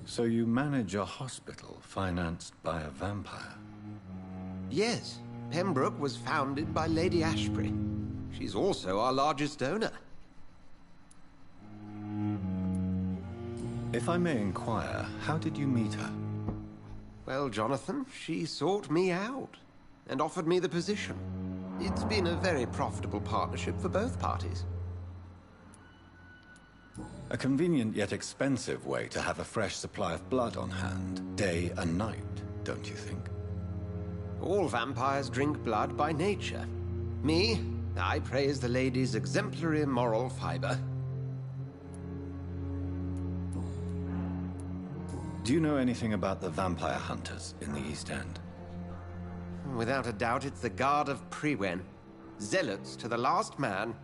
So you manage a hospital financed by a vampire? Yes. Pembroke was founded by Lady Ashbury. She's also our largest donor. If I may inquire, how did you meet her? Well, Jonathan, she sought me out. and offered me the position. It's been a very profitable partnership for both parties. A convenient yet expensive way to have a fresh supply of blood on hand, day and night, don't you think? All vampires drink blood by nature. Me, I praise the lady's exemplary moral fiber. Do you know anything about the vampire hunters in the East End? Without a doubt, it's the Guard of Priwen. Zealots to the last man.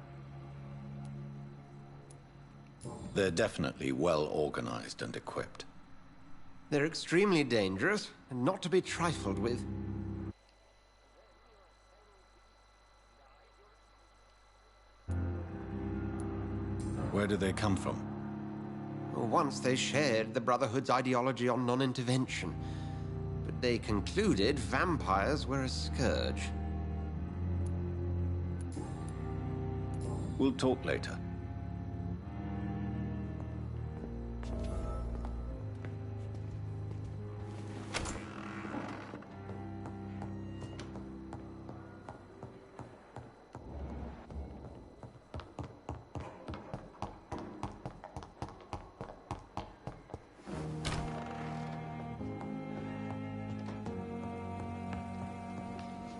They're definitely well organized and equipped. They're extremely dangerous and not to be trifled with. Where do they come from? Once they shared the Brotherhood's ideology on non-intervention, but they concluded vampires were a scourge. We'll talk later.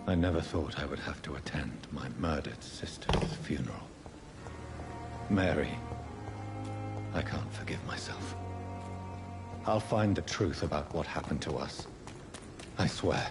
I never thought I would have to attend my murdered sister's funeral. Mary, I can't forgive myself. I'll find the truth about what happened to us. I swear.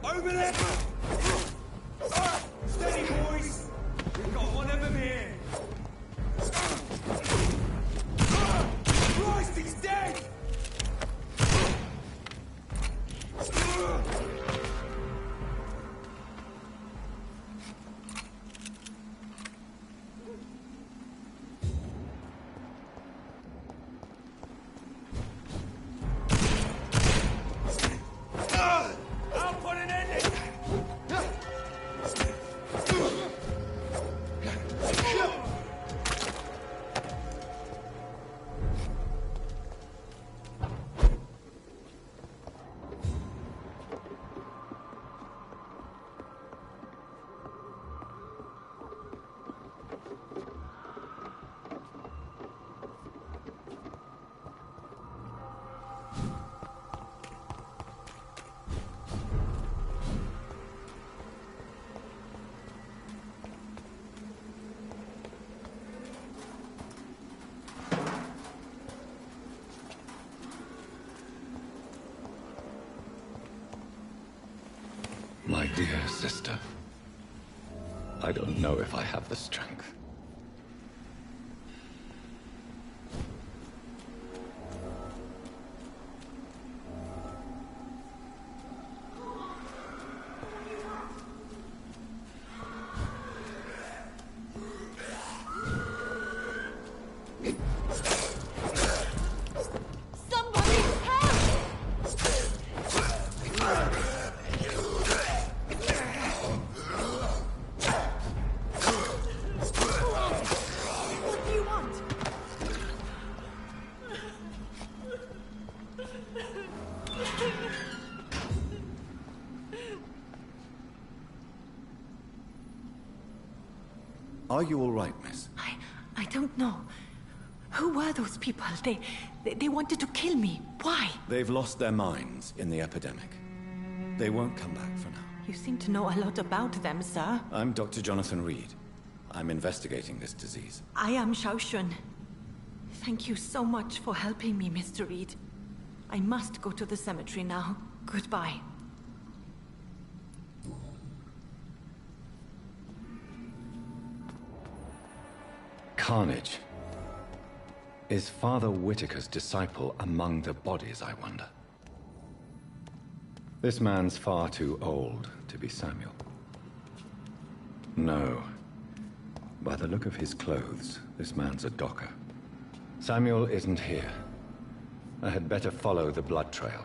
Over there! Steady, boys! We've got one of them here! Christ, he's dead! I'll put an end to it! Dear sister, I don't know if I have the strength. Are you all right, miss? I don't know. Who were those people? They wanted to kill me. Why? They've lost their minds in the epidemic. They won't come back for now. You seem to know a lot about them, sir. I'm Dr. Jonathan Reed. I'm investigating this disease. I am Xiaoxun. Thank you so much for helping me, Mr. Reed. I must go to the cemetery now. Goodbye. Carnage. Is Father Whitaker's disciple among the bodies, I wonder? This man's far too old to be Samuel. No. By the look of his clothes, this man's a docker. Samuel isn't here. I had better follow the blood trail.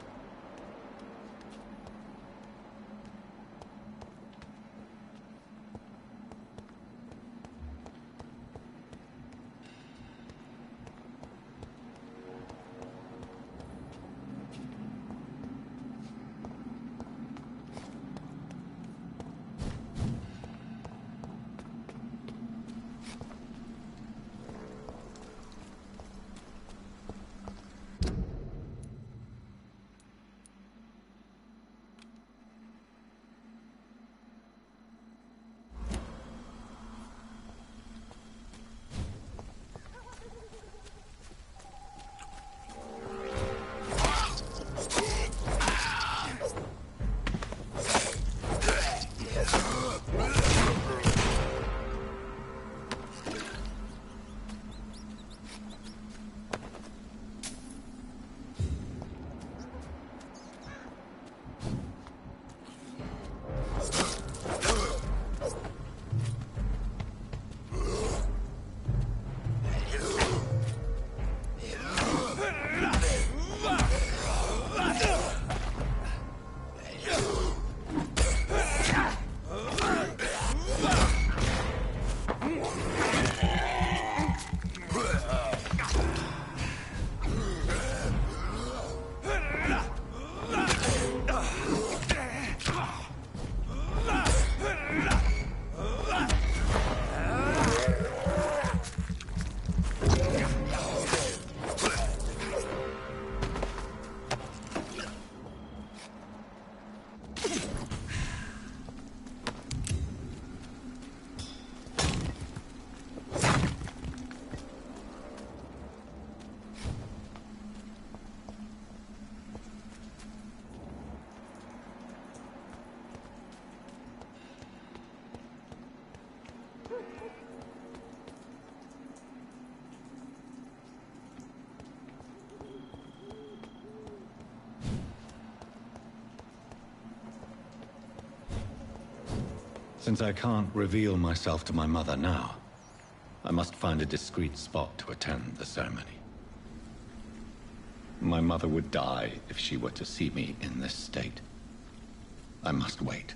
Since I can't reveal myself to my mother now, I must find a discreet spot to attend the ceremony. My mother would die if she were to see me in this state. I must wait.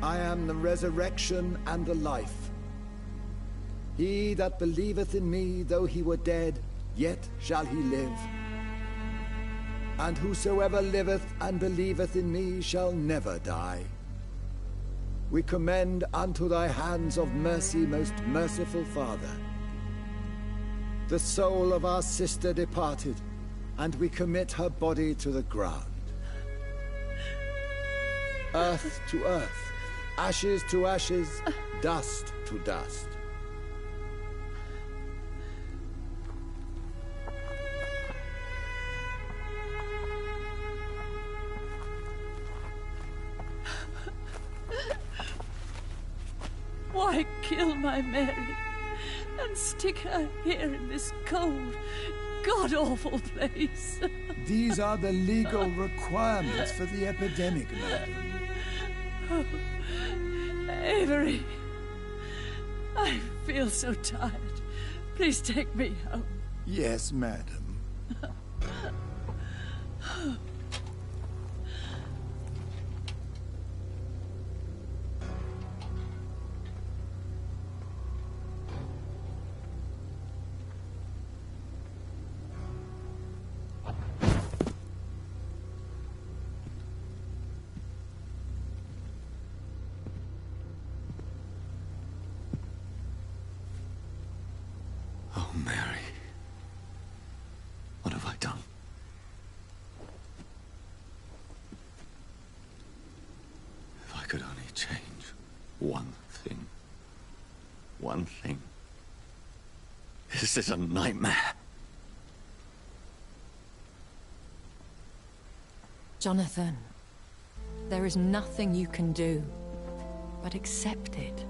I am the resurrection and the life. He that believeth in me, though he were dead, yet shall he live. And whosoever liveth and believeth in me shall never die. We commend unto thy hands of mercy, most merciful Father, the soul of our sister departed, and we commit her body to the ground. Earth to earth, ashes to ashes, dust to dust. Why kill my Mary and stick her here in this cold, god-awful place? These are the legal requirements for the epidemic, madam. Oh, Avery, I feel so tired. Please take me home. Yes, madam. Oh, Mary. What have I done? If I could only change one thing. One thing. This is a nightmare. Jonathan, there is nothing you can do but accept it.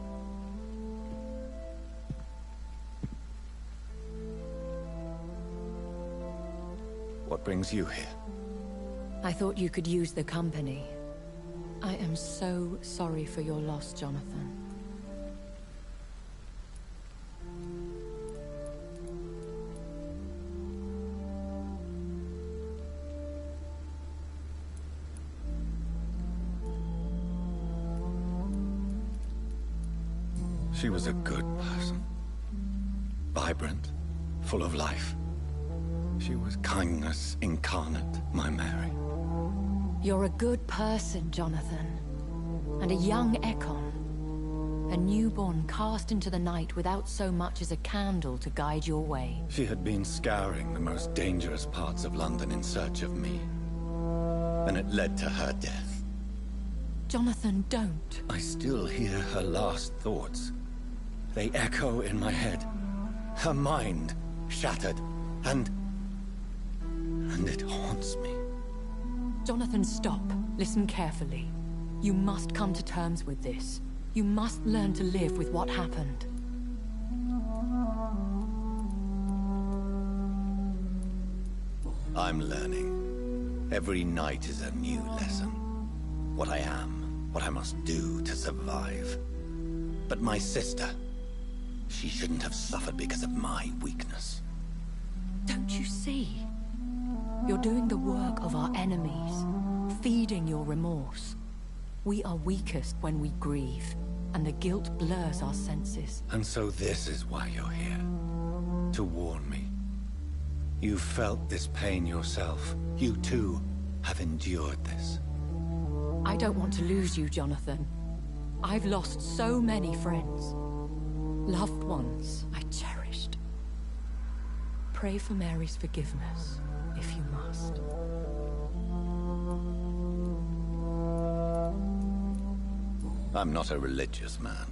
What brings you here? I thought you could use the company. I am so sorry for your loss, Jonathan. She was a good person. Vibrant, full of life. She was kindness incarnate, my Mary. You're a good person, Jonathan. And a young Ekon. A newborn cast into the night without so much as a candle to guide your way. She had been scouring the most dangerous parts of London in search of me. And it led to her death. Jonathan, don't. I still hear her last thoughts. They echo in my head. Her mind shattered, and it haunts me. Jonathan, stop. Listen carefully. You must come to terms with this. You must learn to live with what happened. I'm learning. Every night is a new lesson. What I am, what I must do to survive. But my sister, she shouldn't have suffered because of my weakness. Don't you see? You're doing the work of our enemies, feeding your remorse. We are weakest when we grieve, and the guilt blurs our senses. And so this is why you're here. To warn me. You felt this pain yourself. You too have endured this. I don't want to lose you, Jonathan. I've lost so many friends. Loved ones I cherished. Pray for Mary's forgiveness, if you must. I'm not a religious man.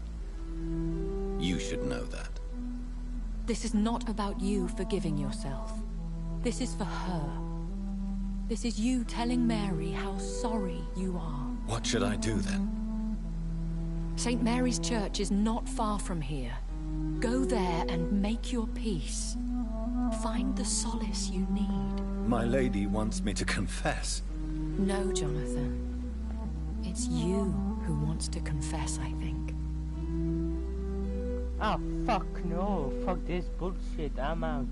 You should know that. This is not about you forgiving yourself. This is for her. This is you telling Mary how sorry you are. What should I do then? St. Mary's Church is not far from here. Go there and make your peace. Find the solace you need. My lady wants me to confess. No, Jonathan. It's you who wants to confess, I think. Oh, fuck no. Fuck this bullshit. I'm out.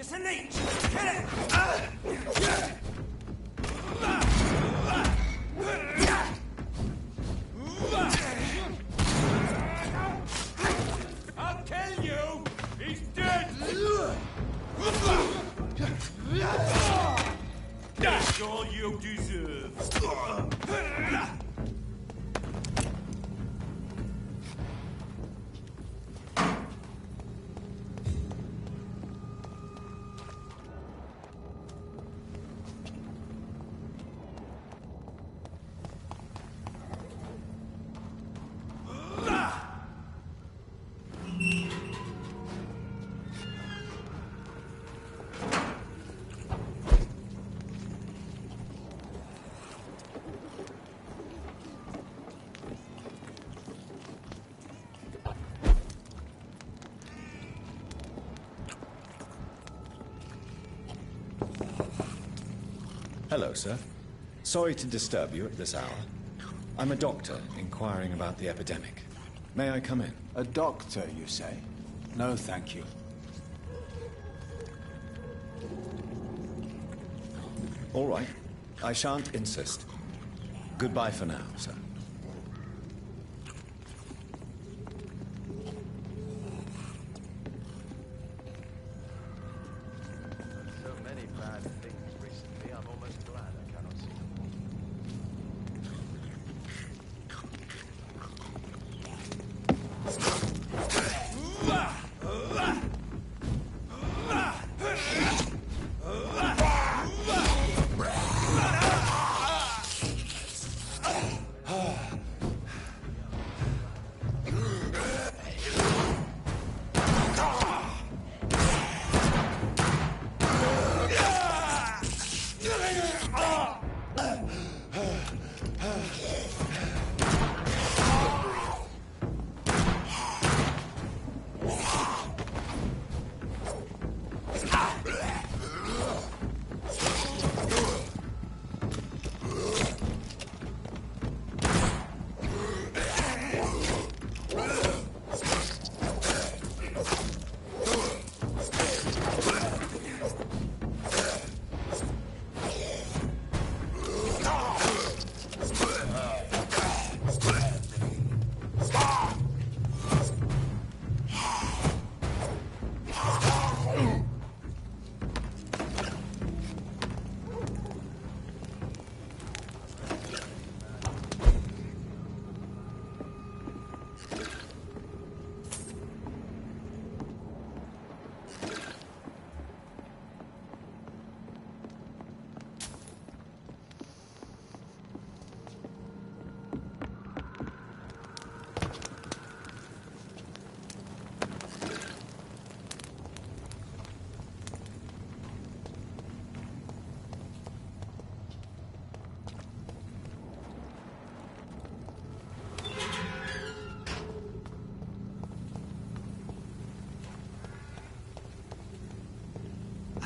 It's a leech! Kill it! I'll kill you! He's dead! That's all you deserve. Hello, sir. Sorry to disturb you at this hour. I'm a doctor inquiring about the epidemic. May I come in? A doctor, you say? No, thank you. All right. I shan't insist. Goodbye for now, sir. So many bad things recently, I'm almost glad I cannot see them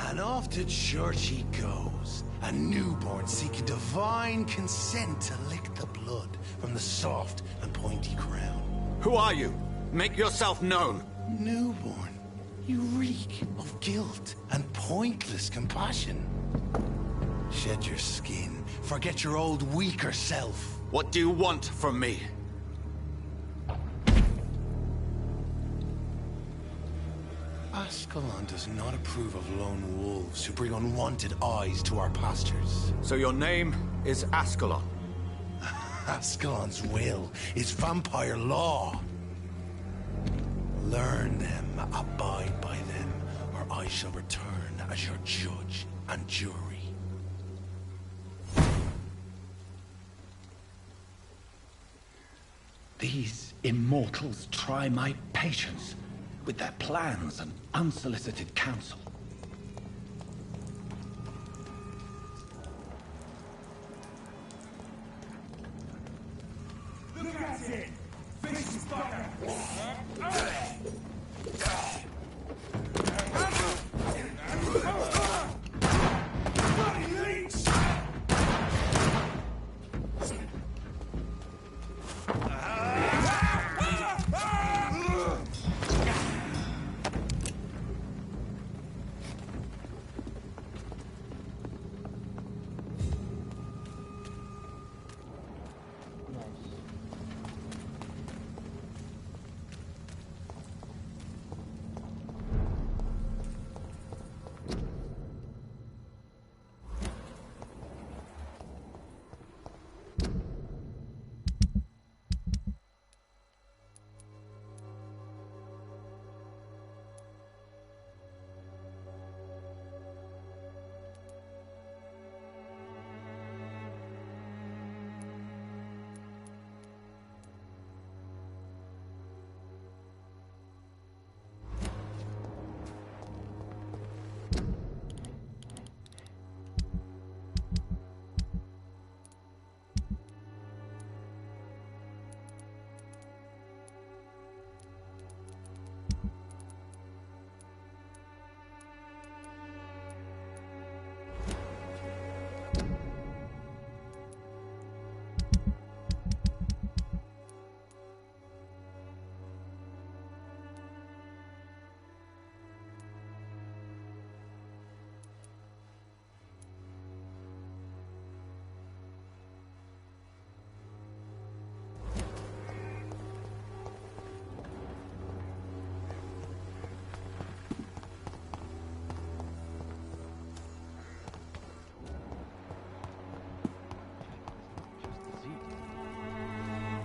And off to church he goes, a newborn seeking divine consent to lick the blood from the soft and pointy crown. Who are you? Make yourself known. Newborn, you reek of guilt and pointless compassion. Shed your skin, forget your old weaker self. What do you want from me? Ascalon does not approve of lone wolves who bring unwanted eyes to our pastures. So your name is Ascalon? Ascalon's will is vampire law. Learn them, abide by them, or I shall return as your judge and jury. These immortals try my patience with their plans and unsolicited counsel. Look at it! Vicious fucker! Bloody leech!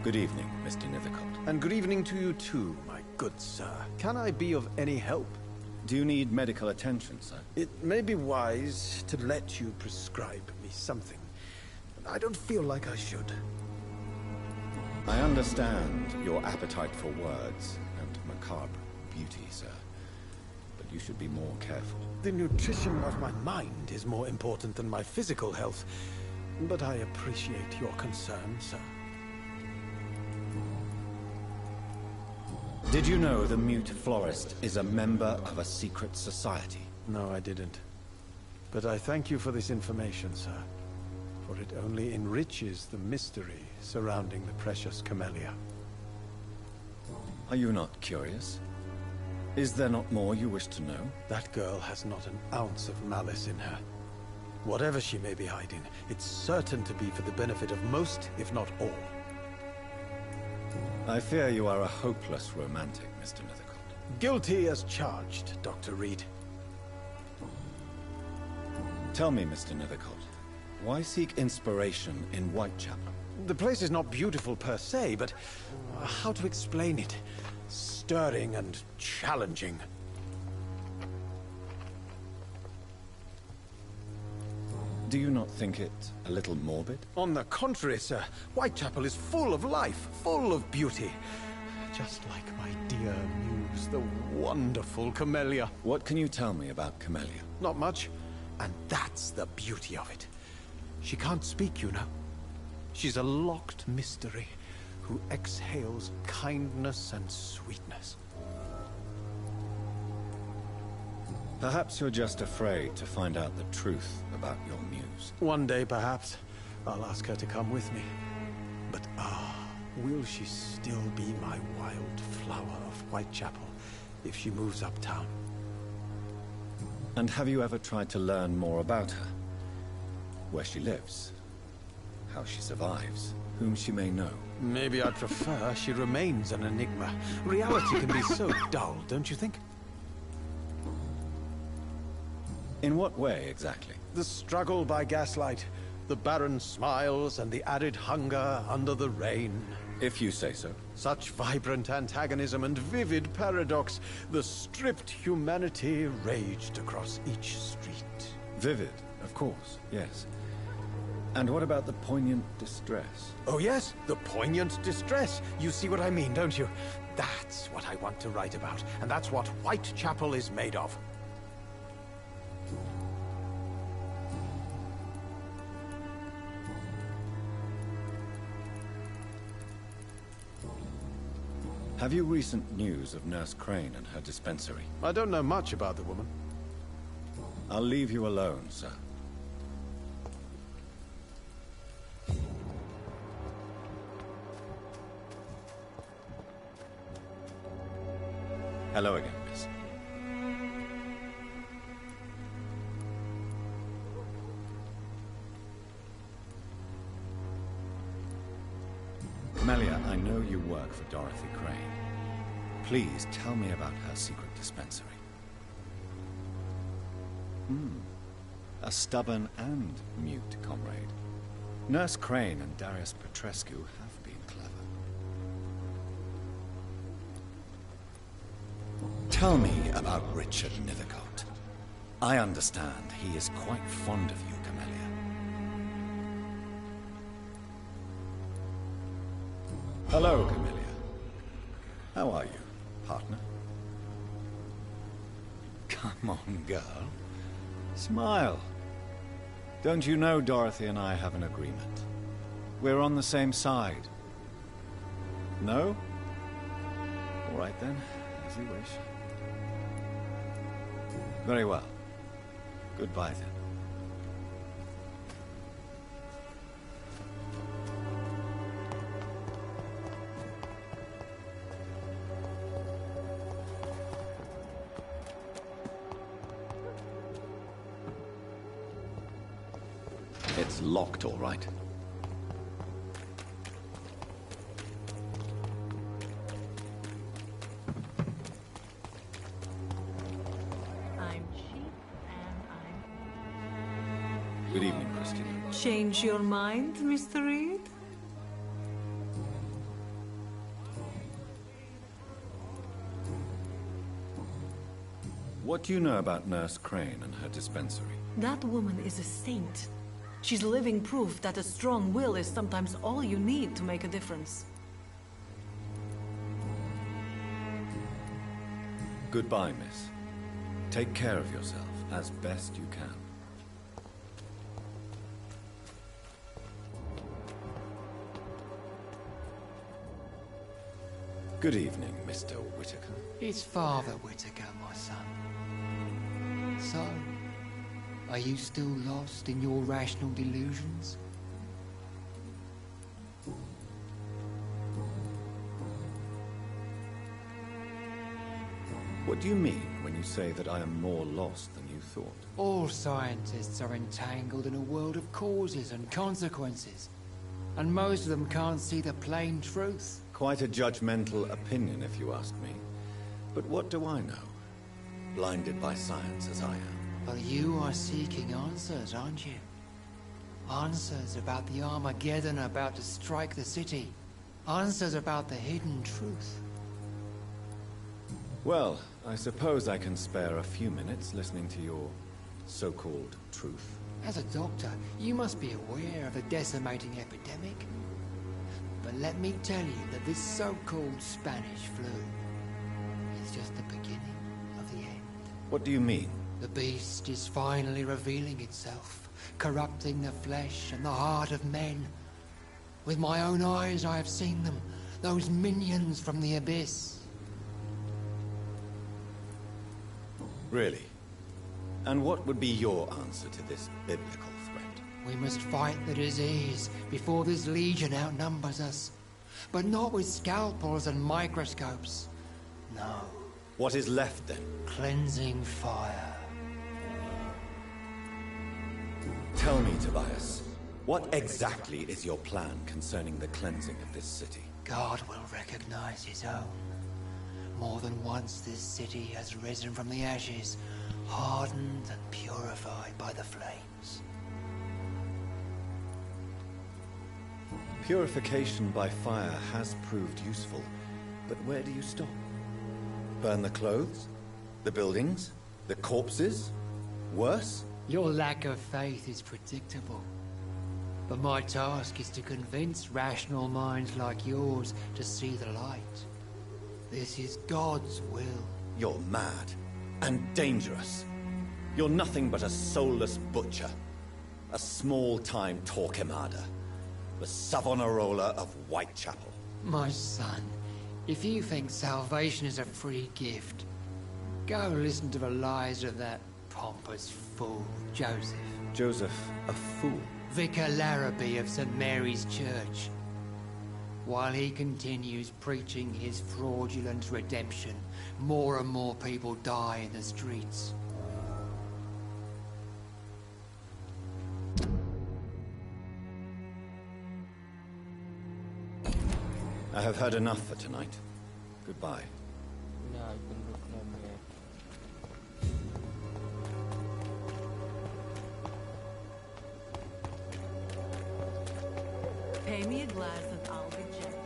Good evening, Mr. Nethercott. And good evening to you too, my good sir. Can I be of any help? Do you need medical attention, sir? It may be wise to let you prescribe me something. I don't feel like I should. I understand your appetite for words and macabre beauty, sir. But you should be more careful. The nutrition of my mind is more important than my physical health. But I appreciate your concern, sir. Did you know the Mute Florist is a member of a secret society? No, I didn't. But I thank you for this information, sir. For it only enriches the mystery surrounding the precious camellia. Are you not curious? Is there not more you wish to know? That girl has not an ounce of malice in her. Whatever she may be hiding, it's certain to be for the benefit of most, if not all. I fear you are a hopeless romantic, Mr. Nethercott. Guilty as charged, Dr. Reed. Tell me, Mr. Nethercott, why seek inspiration in Whitechapel? The place is not beautiful per se, but how to explain it? Stirring and challenging. Do you not think it a little morbid? On the contrary, sir. Whitechapel is full of life, full of beauty. Just like my dear muse, the wonderful Camellia. What can you tell me about Camellia? Not much, and that's the beauty of it. She can't speak, you know. She's a locked mystery who exhales kindness and sweetness. Perhaps you're just afraid to find out the truth about your muse. One day, perhaps, I'll ask her to come with me. But will she still be my wild flower of Whitechapel if she moves uptown? And have you ever tried to learn more about her? Where she lives? How she survives? Whom she may know? Maybe I'd prefer she remains an enigma. Reality can be so dull, don't you think? In what way, exactly? The struggle by gaslight, the barren smiles, and the added hunger under the rain. If you say so. Such vibrant antagonism and vivid paradox. The stripped humanity raged across each street. Vivid, of course, yes. And what about the poignant distress? Oh yes, the poignant distress. You see what I mean, don't you? That's what I want to write about, and that's what Whitechapel is made of. Have you recent news of Nurse Crane and her dispensary? I don't know much about the woman. I'll leave you alone, sir. Hello again, miss. Melia, I know you work for Dorothy Crane. Please tell me about her secret dispensary. A stubborn and mute comrade. Nurse Crane and Darius Petrescu have been clever. Tell me about Richard Nethercott. I understand he is quite fond of you, Camellia. Hello, Camellia. How are you, partner? Come on, girl. Smile. Don't you know Dorothy and I have an agreement? We're on the same side. No? All right then, as you wish. Very well. Goodbye then. It's locked, all right. I'm cheap and Good evening, Christine. Change your mind, Mr. Reed? What do you know about Nurse Crane and her dispensary? That woman is a saint. She's living proof that a strong will is sometimes all you need to make a difference. Goodbye, miss. Take care of yourself as best you can. Good evening, Mr. Whitaker. It's Father Whitaker, my son. So, are you still lost in your rational delusions? What do you mean when you say that I am more lost than you thought? All scientists are entangled in a world of causes and consequences, and most of them can't see the plain truth. Quite a judgmental opinion, if you ask me. But what do I know? Blinded by science as I am. But you are seeking answers, aren't you? Answers about the Armageddon about to strike the city. Answers about the hidden truth. Well, I suppose I can spare a few minutes listening to your so-called truth. As a doctor, you must be aware of the decimating epidemic. But let me tell you that this so-called Spanish flu is just the beginning of the end. What do you mean? The beast is finally revealing itself, corrupting the flesh and the heart of men. With my own eyes I have seen them, those minions from the abyss. Really? And what would be your answer to this biblical threat? We must fight the disease before this legion outnumbers us. But not with scalpels and microscopes. No. What is left then? Cleansing fire. Tell me, Tobias, what exactly is your plan concerning the cleansing of this city? God will recognize his own. More than once this city has risen from the ashes, hardened and purified by the flames. Purification by fire has proved useful, but where do you stop? Burn the clothes? The buildings? The corpses? Worse? Your lack of faith is predictable. But my task is to convince rational minds like yours to see the light. This is God's will. You're mad. And dangerous. You're nothing but a soulless butcher. A small-time Torquemada. The Savonarola of Whitechapel. My son, if you think salvation is a free gift, go listen to the lies of that pompous fool, Joseph. Joseph, a fool? Vicar Larrabee of St. Mary's Church. While he continues preaching his fraudulent redemption, more and more people die in the streets. I have heard enough for tonight. Goodbye. Ja, ik ben er ook klaar mee. Pay me a glass and I'll be gentle.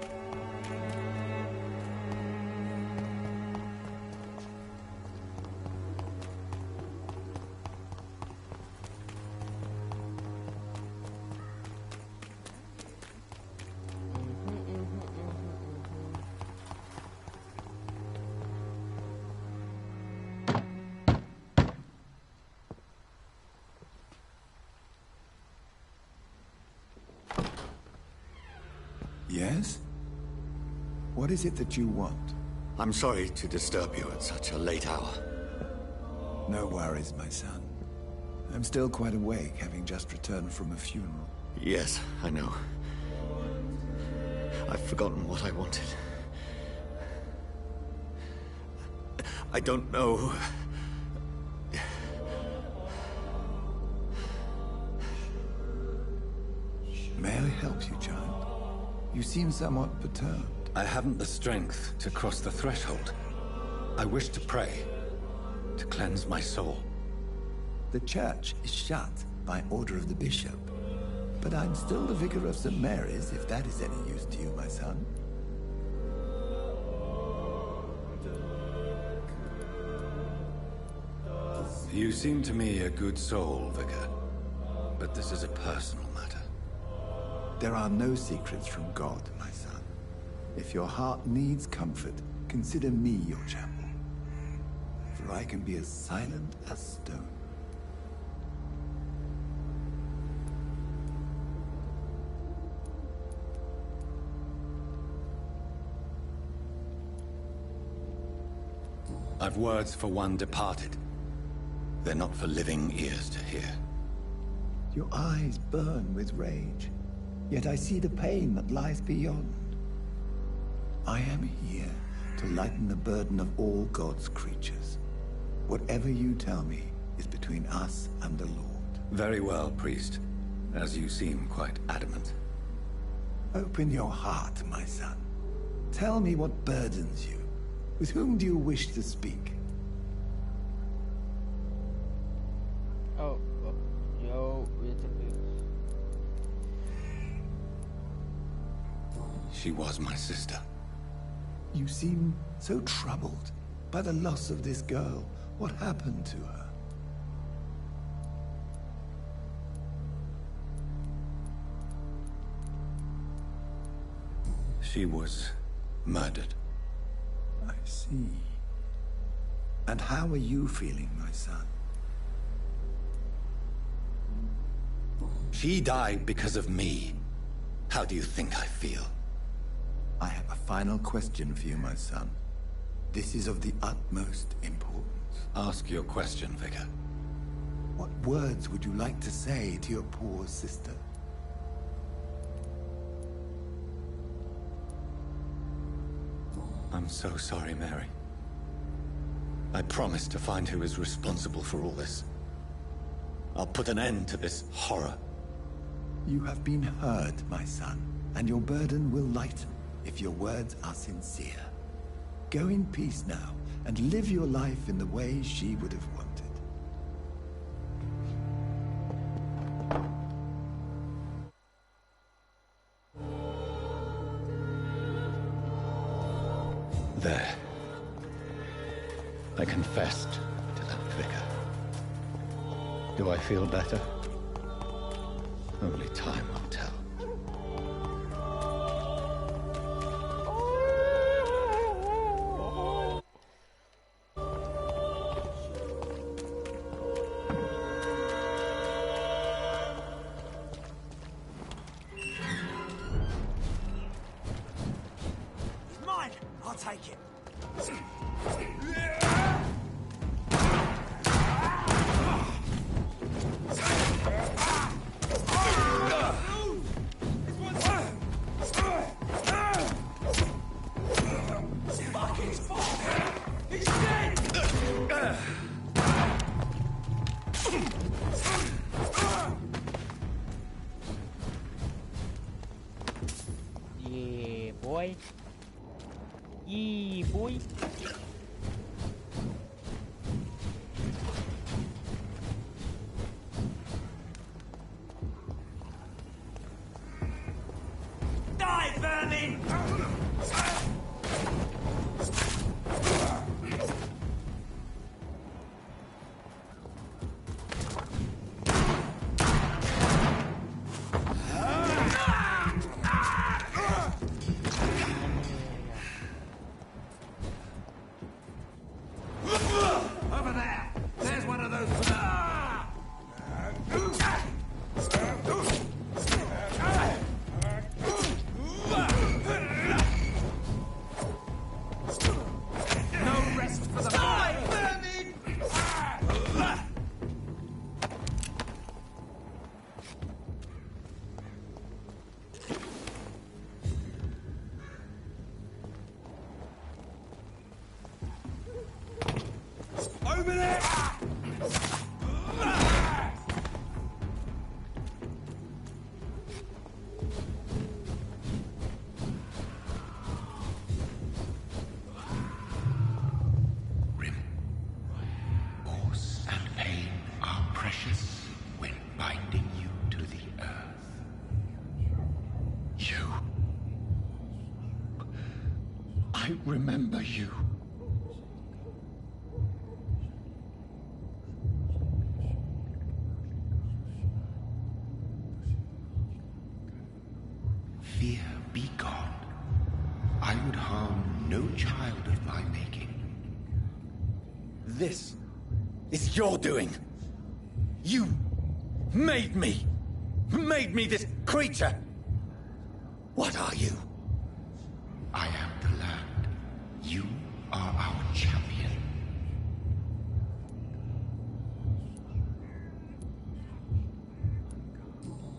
Yes? What is it that you want? I'm sorry to disturb you at such a late hour. No worries, my son. I'm still quite awake, having just returned from a funeral. Yes, I know. I've forgotten what I wanted. I don't know. May I help you, child? You seem somewhat perturbed. I haven't the strength to cross the threshold. I wish to pray, to cleanse my soul. The church is shut by order of the bishop. But I'm still the vicar of St. Mary's, if that is any use to you, my son. You seem to me a good soul, Vicar. But this is a personal matter. There are no secrets from God, my son. If your heart needs comfort, consider me your chapel. For I can be as silent as stone. I've words for one departed. They're not for living ears to hear. Your eyes burn with rage, yet I see the pain that lies beyond. I am here to lighten the burden of all God's creatures. Whatever you tell me is between us and the Lord. Very well, priest. As you seem quite adamant. Open your heart, my son. Tell me what burdens you. With whom do you wish to speak? Oh, yo, weet het. She was my sister. You seem so troubled by the loss of this girl. What happened to her? She was murdered. I see. And how are you feeling, my son? She died because of me. How do you think I feel? I have a final question for you, my son. This is of the utmost importance. Ask your question, Vicar. What words would you like to say to your poor sister? I'm so sorry, Mary. I promise to find who is responsible for all this. I'll put an end to this horror. You have been heard, my son, and your burden will lighten if your words are sincere. Go in peace now, and live your life in the way she would have wanted. There. I confessed to that vicar. Do I feel better? Only time will tell. Mine! I'll take it. Yeah, boy. Yeah, boy. Die, vermin! Over there! There's one of those... No rest for the... Die, vermin! Open it! Force and pain are precious when binding you to the earth. You. I remember you. fear be gone. I would harm no child of my making. This is your doing. You made me. Made me this creature. What are you? I am the land. You are our champion.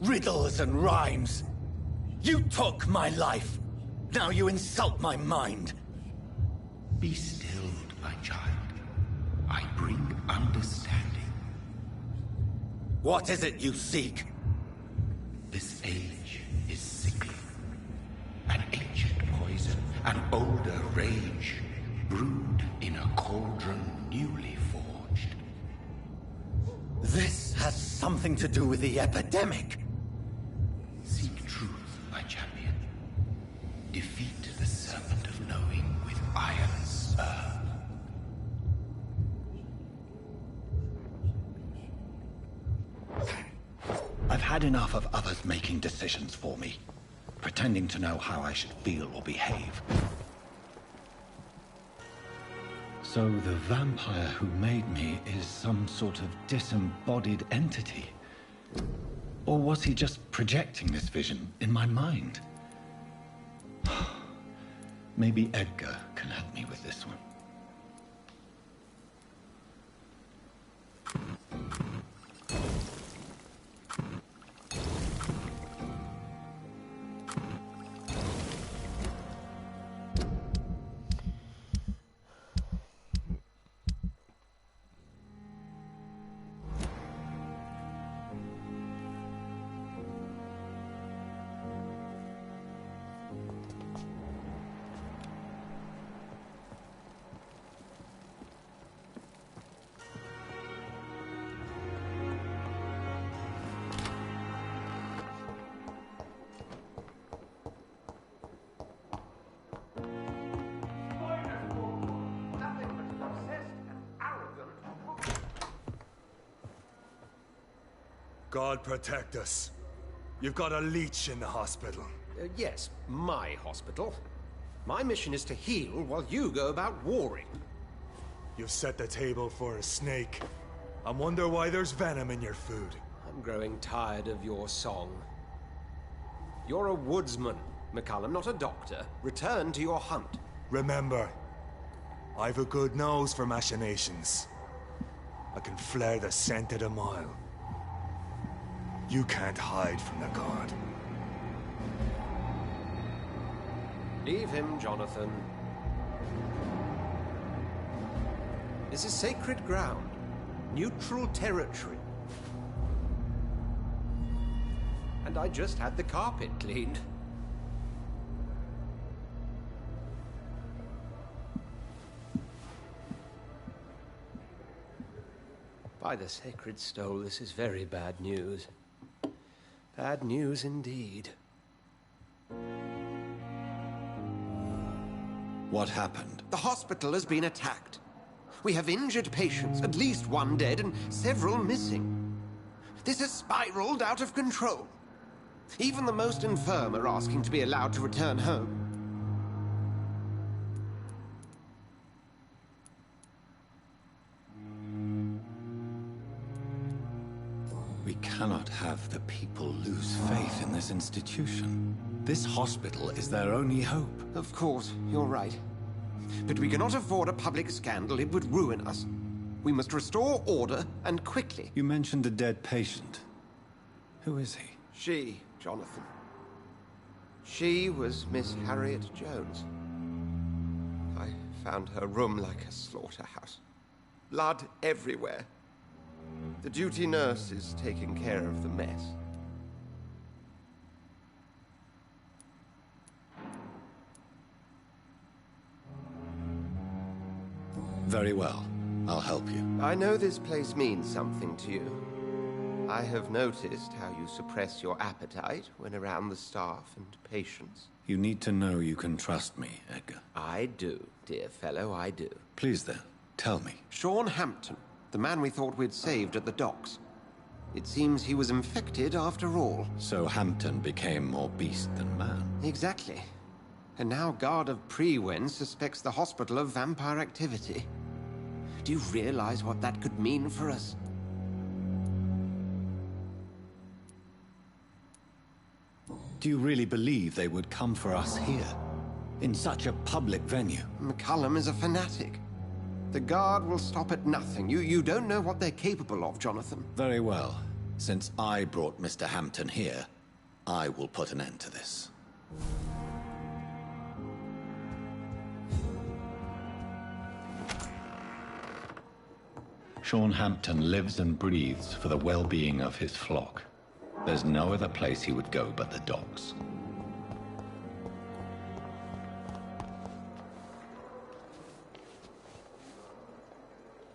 Riddles and rhymes. You took my life. Now you insult my mind. Be stilled, my child. I bring understanding. What is it you seek? This age is sickly. An ancient poison, an older rage, brewed in a cauldron newly forged. This has something to do with the epidemic. Seek truth, my champion. Defeat the serpent of knowing with iron spur. I've had enough of others making decisions for me, pretending to know how I should feel or behave. So the vampire who made me is some sort of disembodied entity? Or was he just projecting this vision in my mind? Maybe Edgar can help me with this one. God protect us. You've got a leech in the hospital. Yes, my hospital. My mission is to heal while you go about warring. You've set the table for a snake. I wonder why there's venom in your food. I'm growing tired of your song. You're a woodsman, McCullum, not a doctor. Return to your hunt. Remember, I've a good nose for machinations. I can flare the scent at a mile. You can't hide from the god. Leave him, Jonathan. This is sacred ground. Neutral territory. And I just had the carpet cleaned. By the sacred stole, this is very bad news. Bad news indeed. What happened? The hospital has been attacked. We have injured patients, at least one dead and several missing. This has spiraled out of control. Even the most infirm are asking to be allowed to return home. We cannot have the people lose faith in this institution. This hospital is their only hope. Of course, you're right. But we cannot afford a public scandal. It would ruin us. We must restore order, and quickly. You mentioned a dead patient. Who is he? She, Jonathan. She was Miss Harriet Jones. I found her room like a slaughterhouse. Blood everywhere. The duty nurse is taking care of the mess. Very well. I'll help you. I know this place means something to you. I have noticed how you suppress your appetite when around the staff and patients. You need to know you can trust me, Edgar. I do, dear fellow, I do. Please then, tell me. Sean Hampton, the man we thought we'd saved at the docks. It seems he was infected after all. So Hampton became more beast than man. Exactly. And now Guard of Prewen suspects the hospital of vampire activity. Do you realize what that could mean for us? Do you really believe they would come for us here? In such a public venue? McCullum is a fanatic. The Guard will stop at nothing. You don't know what they're capable of, Jonathan. Very well. Since I brought Mr. Hampton here, I will put an end to this. Sean Hampton lives and breathes for the well-being of his flock. There's no other place he would go but the docks.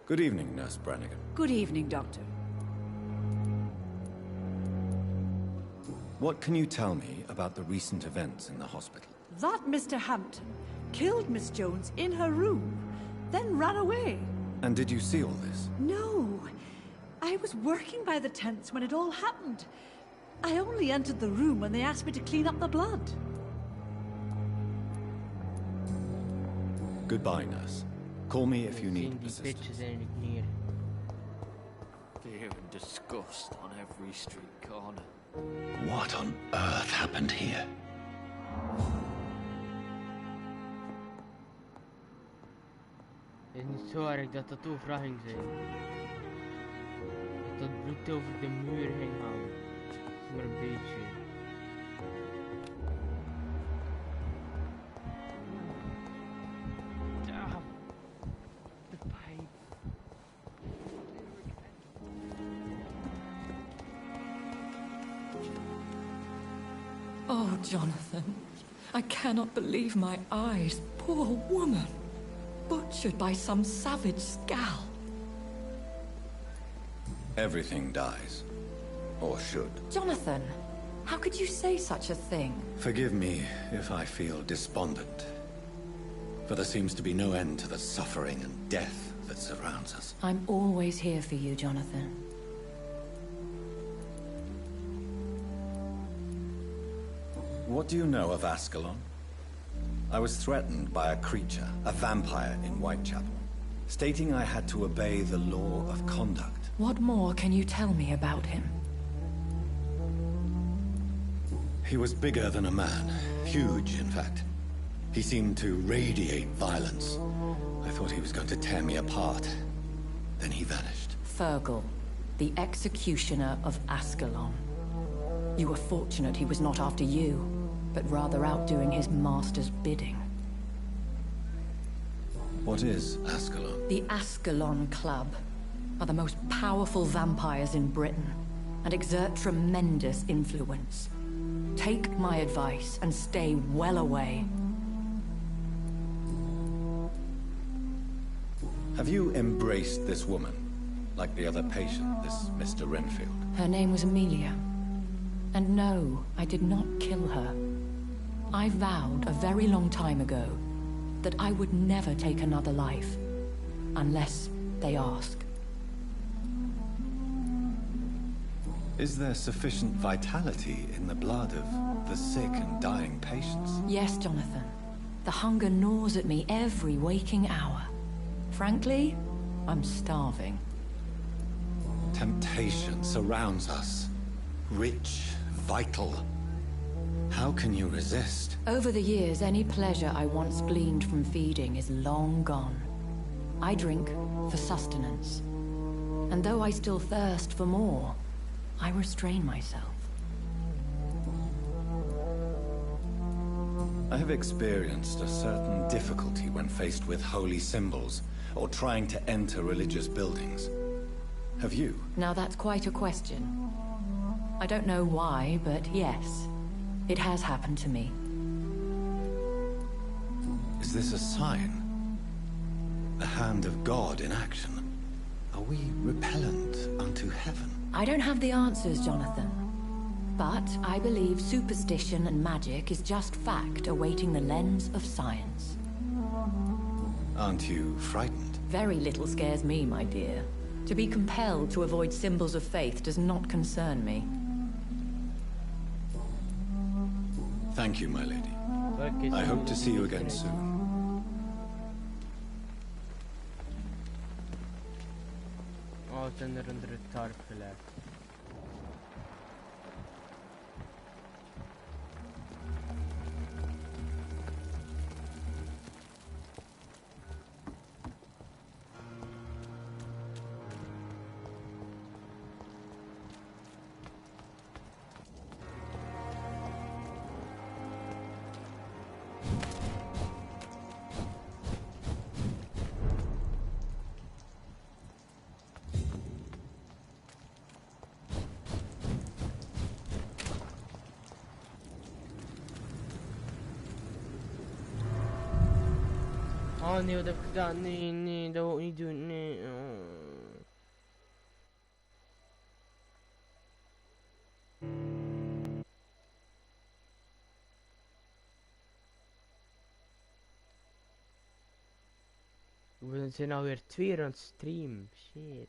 Good evening, Nurse Brannigan. Good evening, Doctor. What can you tell me about the recent events in the hospital? That Mr. Hampton killed Miss Jones in her room, then ran away. And did you see all this? No. I was working by the tents when it all happened. I only entered the room when they asked me to clean up the blood. Goodbye, nurse. Call me if you need assistance. Fear and disgust on every street corner. What on earth happened here? Het is niet zo erg dat dat overal ging zijn. Dat dat bloed over de muur ging hangen. Het is maar een beetje. Ah, de pijn. Oh, Jonathan. I cannot believe my eyes. Poor woman. Butchered by some savage scowl. Everything dies. Or should. Jonathan, how could you say such a thing? Forgive me if I feel despondent. For there seems to be no end to the suffering and death that surrounds us. I'm always here for you, Jonathan. What do you know of Ascalon? I was threatened by a creature, a vampire in Whitechapel, stating I had to obey the law of conduct. What more can you tell me about him? He was bigger than a man. Huge, in fact. He seemed to radiate violence. I thought he was going to tear me apart. Then he vanished. Fergal, the executioner of Ascalon. You were fortunate he was not after you, but rather out doing his master's bidding. What is Ascalon? The Ascalon Club are the most powerful vampires in Britain and exert tremendous influence. Take my advice and stay well away. Have you embraced this woman, like the other patient, this Mr. Renfield? Her name was Amelia. And no, I did not kill her. I vowed a very long time ago that I would never take another life, unless they ask. Is there sufficient vitality in the blood of the sick and dying patients? Yes, Jonathan. The hunger gnaws at me every waking hour. Frankly, I'm starving. Temptation surrounds us. Rich, vital. How can you resist? Over the years, any pleasure I once gleaned from feeding is long gone. I drink for sustenance. And though I still thirst for more, I restrain myself. I have experienced a certain difficulty when faced with holy symbols, or trying to enter religious buildings. Have you? Now that's quite a question. I don't know why, but yes, it has happened to me. Is this a sign? The hand of God in action? Are we repellent unto heaven? I don't have the answers, Jonathan. But I believe superstition and magic is just fact awaiting the lens of science. Aren't you frightened? Very little scares me, my dear. To be compelled to avoid symbols of faith does not concern me. Thank you, my lady. I hope to see you again soon. Oh, zijn er onder het tarp gelegd. Oh nee, wat heb ik gedaan? Nee, nee, dat wil ik niet doen. Nee. Oh. We zijn alweer 2 uur aan het stream. Shit.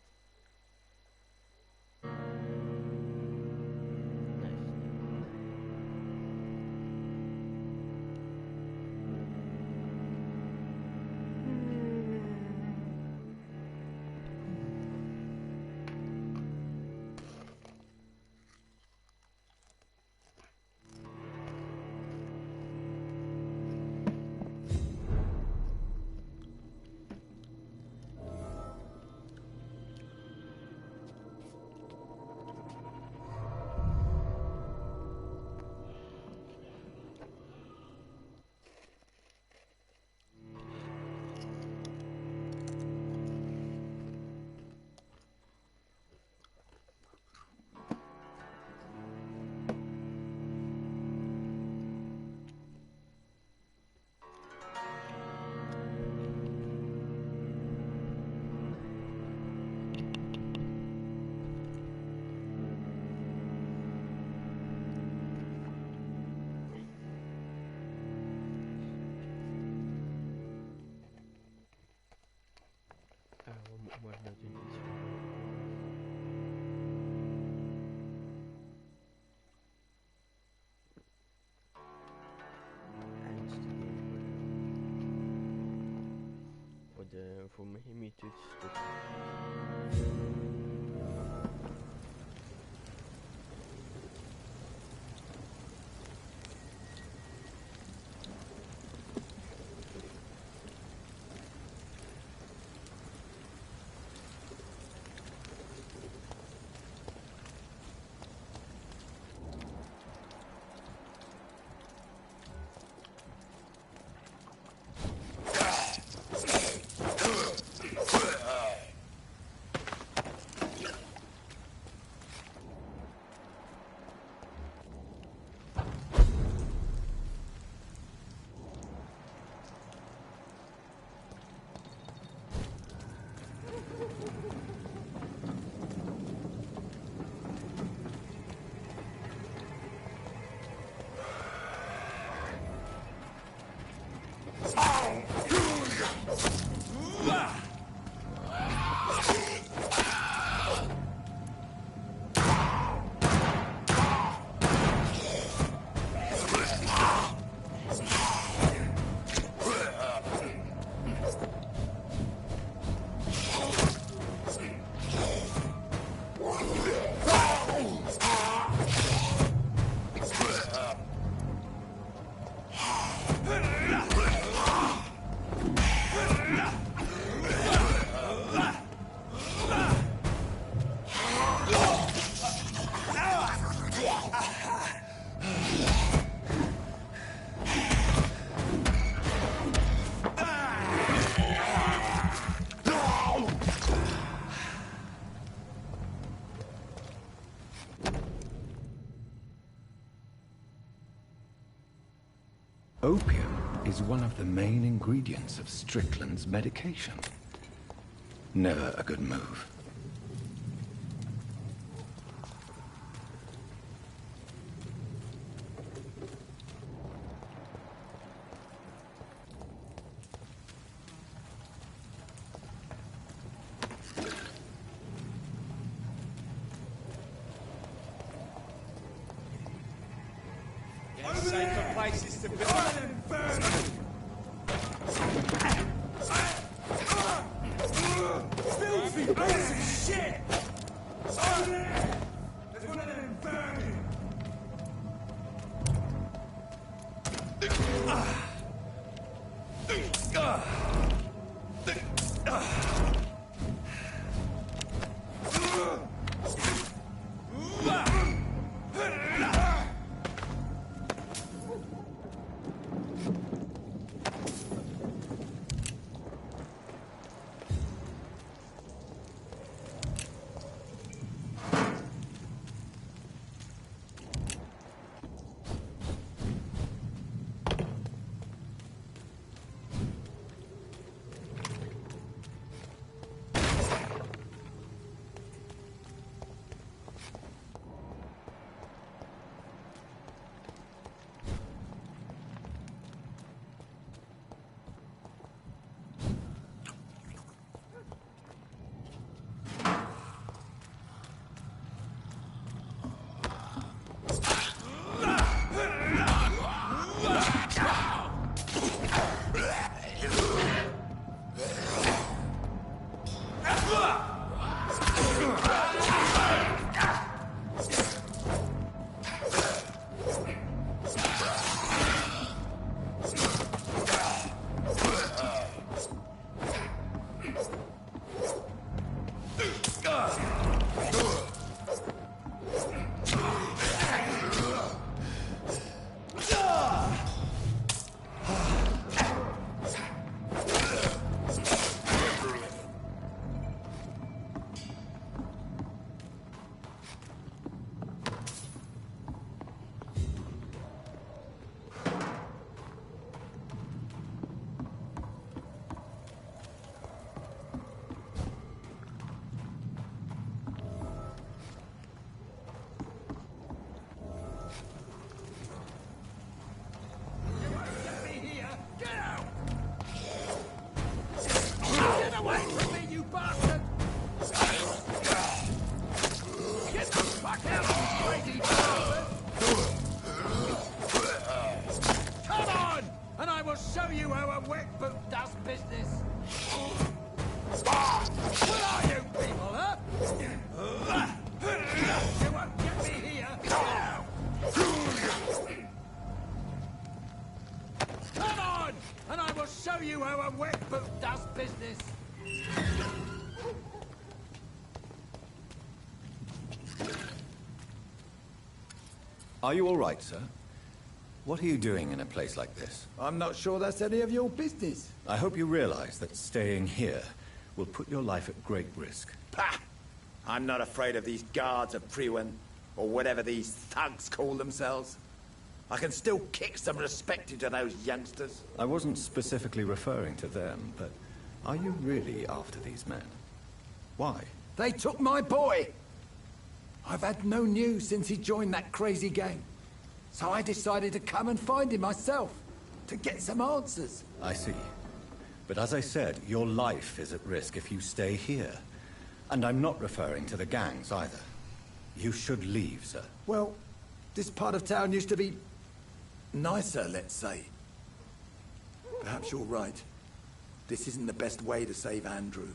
Wat moet ik nou doen? Voor mijn chemie-toets. Opium is one of the main ingredients of Strickland's medication. Never a good move. Get safer places to build. Filthy piece of shit! Over there! There's one of them vermin! Are you all right, sir? What are you doing in a place like this? I'm not sure that's any of your business. I hope you realize that staying here will put your life at great risk. Pah! I'm not afraid of these guards of Priwen, or whatever these thugs call themselves. I can still kick some respect into those youngsters. I wasn't specifically referring to them, but are you really after these men? Why? They took my boy! I've had no news since he joined that crazy gang. So I decided to come and find him myself, to get some answers. I see. But as I said, your life is at risk if you stay here. And I'm not referring to the gangs either. You should leave, sir. Well, this part of town used to be nicer, let's say. Perhaps you're right. This isn't the best way to save Andrew.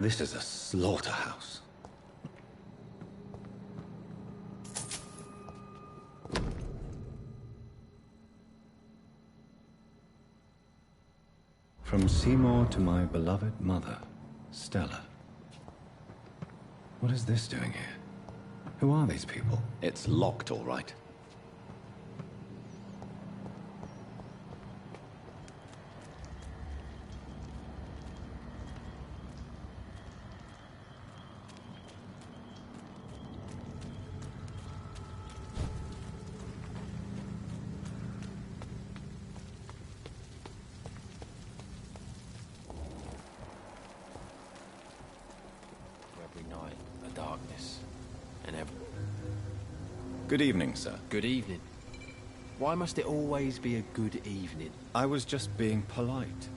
This is a slaughterhouse. From Seymour to my beloved mother, Stella. What is this doing here? Who are these people? It's locked, all right. Every night, the darkness, and every... Good evening, sir. Good evening. Why must it always be a good evening? I was just being polite.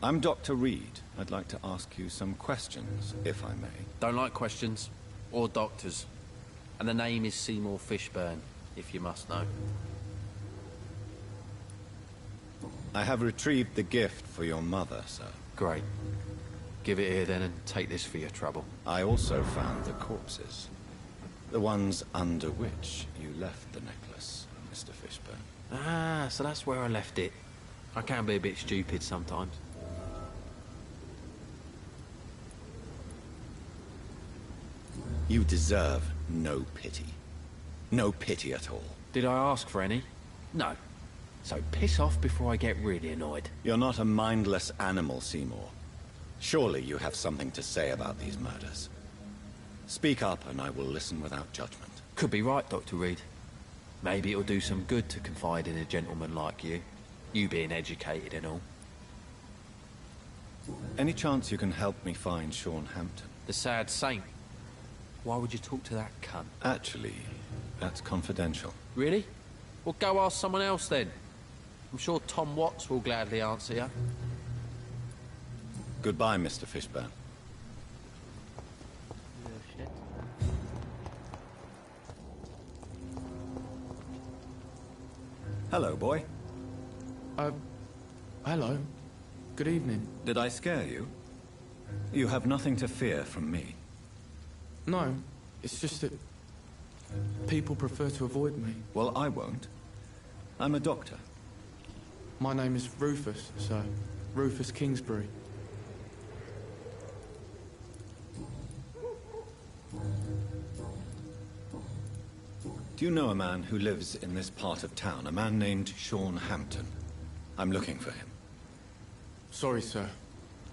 I'm Dr. Reed. I'd like to ask you some questions, if I may. Don't like questions, or doctors. And the name is Seymour Fishburne, if you must know. I have retrieved the gift for your mother, sir. Great. Give it here then and take this for your trouble. I also found the corpses. The ones under which you left the necklace, Mr. Fishburne. Ah, so that's where I left it. I can be a bit stupid sometimes. You deserve no pity. No pity at all. Did I ask for any? No. So piss off before I get really annoyed. You're not a mindless animal, Seymour. Surely you have something to say about these murders. Speak up and I will listen without judgment. Could be right, Dr. Reed. Maybe it'll do some good to confide in a gentleman like you. You being educated and all. Any chance you can help me find Sean Hampton? The sad saint. Why would you talk to that cunt? Actually, that's confidential. Really? Well, go ask someone else then. I'm sure Tom Watts will gladly answer you. Goodbye, Mr. Fishburne. Oh shit. Hello, boy. Hello. Good evening. Did I scare you? You have nothing to fear from me. No, it's just that people prefer to avoid me. Well, I won't. I'm a doctor. My name is Rufus, sir. Rufus Kingsbury. Do you know a man who lives in this part of town? A man named Sean Hampton. I'm looking for him. Sorry, sir.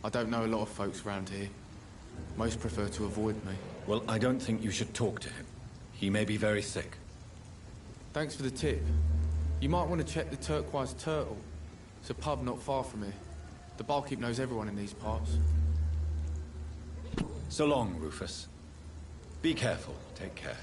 I don't know a lot of folks around here. Most prefer to avoid me. Well, I don't think you should talk to him. He may be very sick. Thanks for the tip. You might want to check the Turquoise Turtle. It's a pub not far from here. The barkeep knows everyone in these parts. So long, Rufus. Be careful. Take care.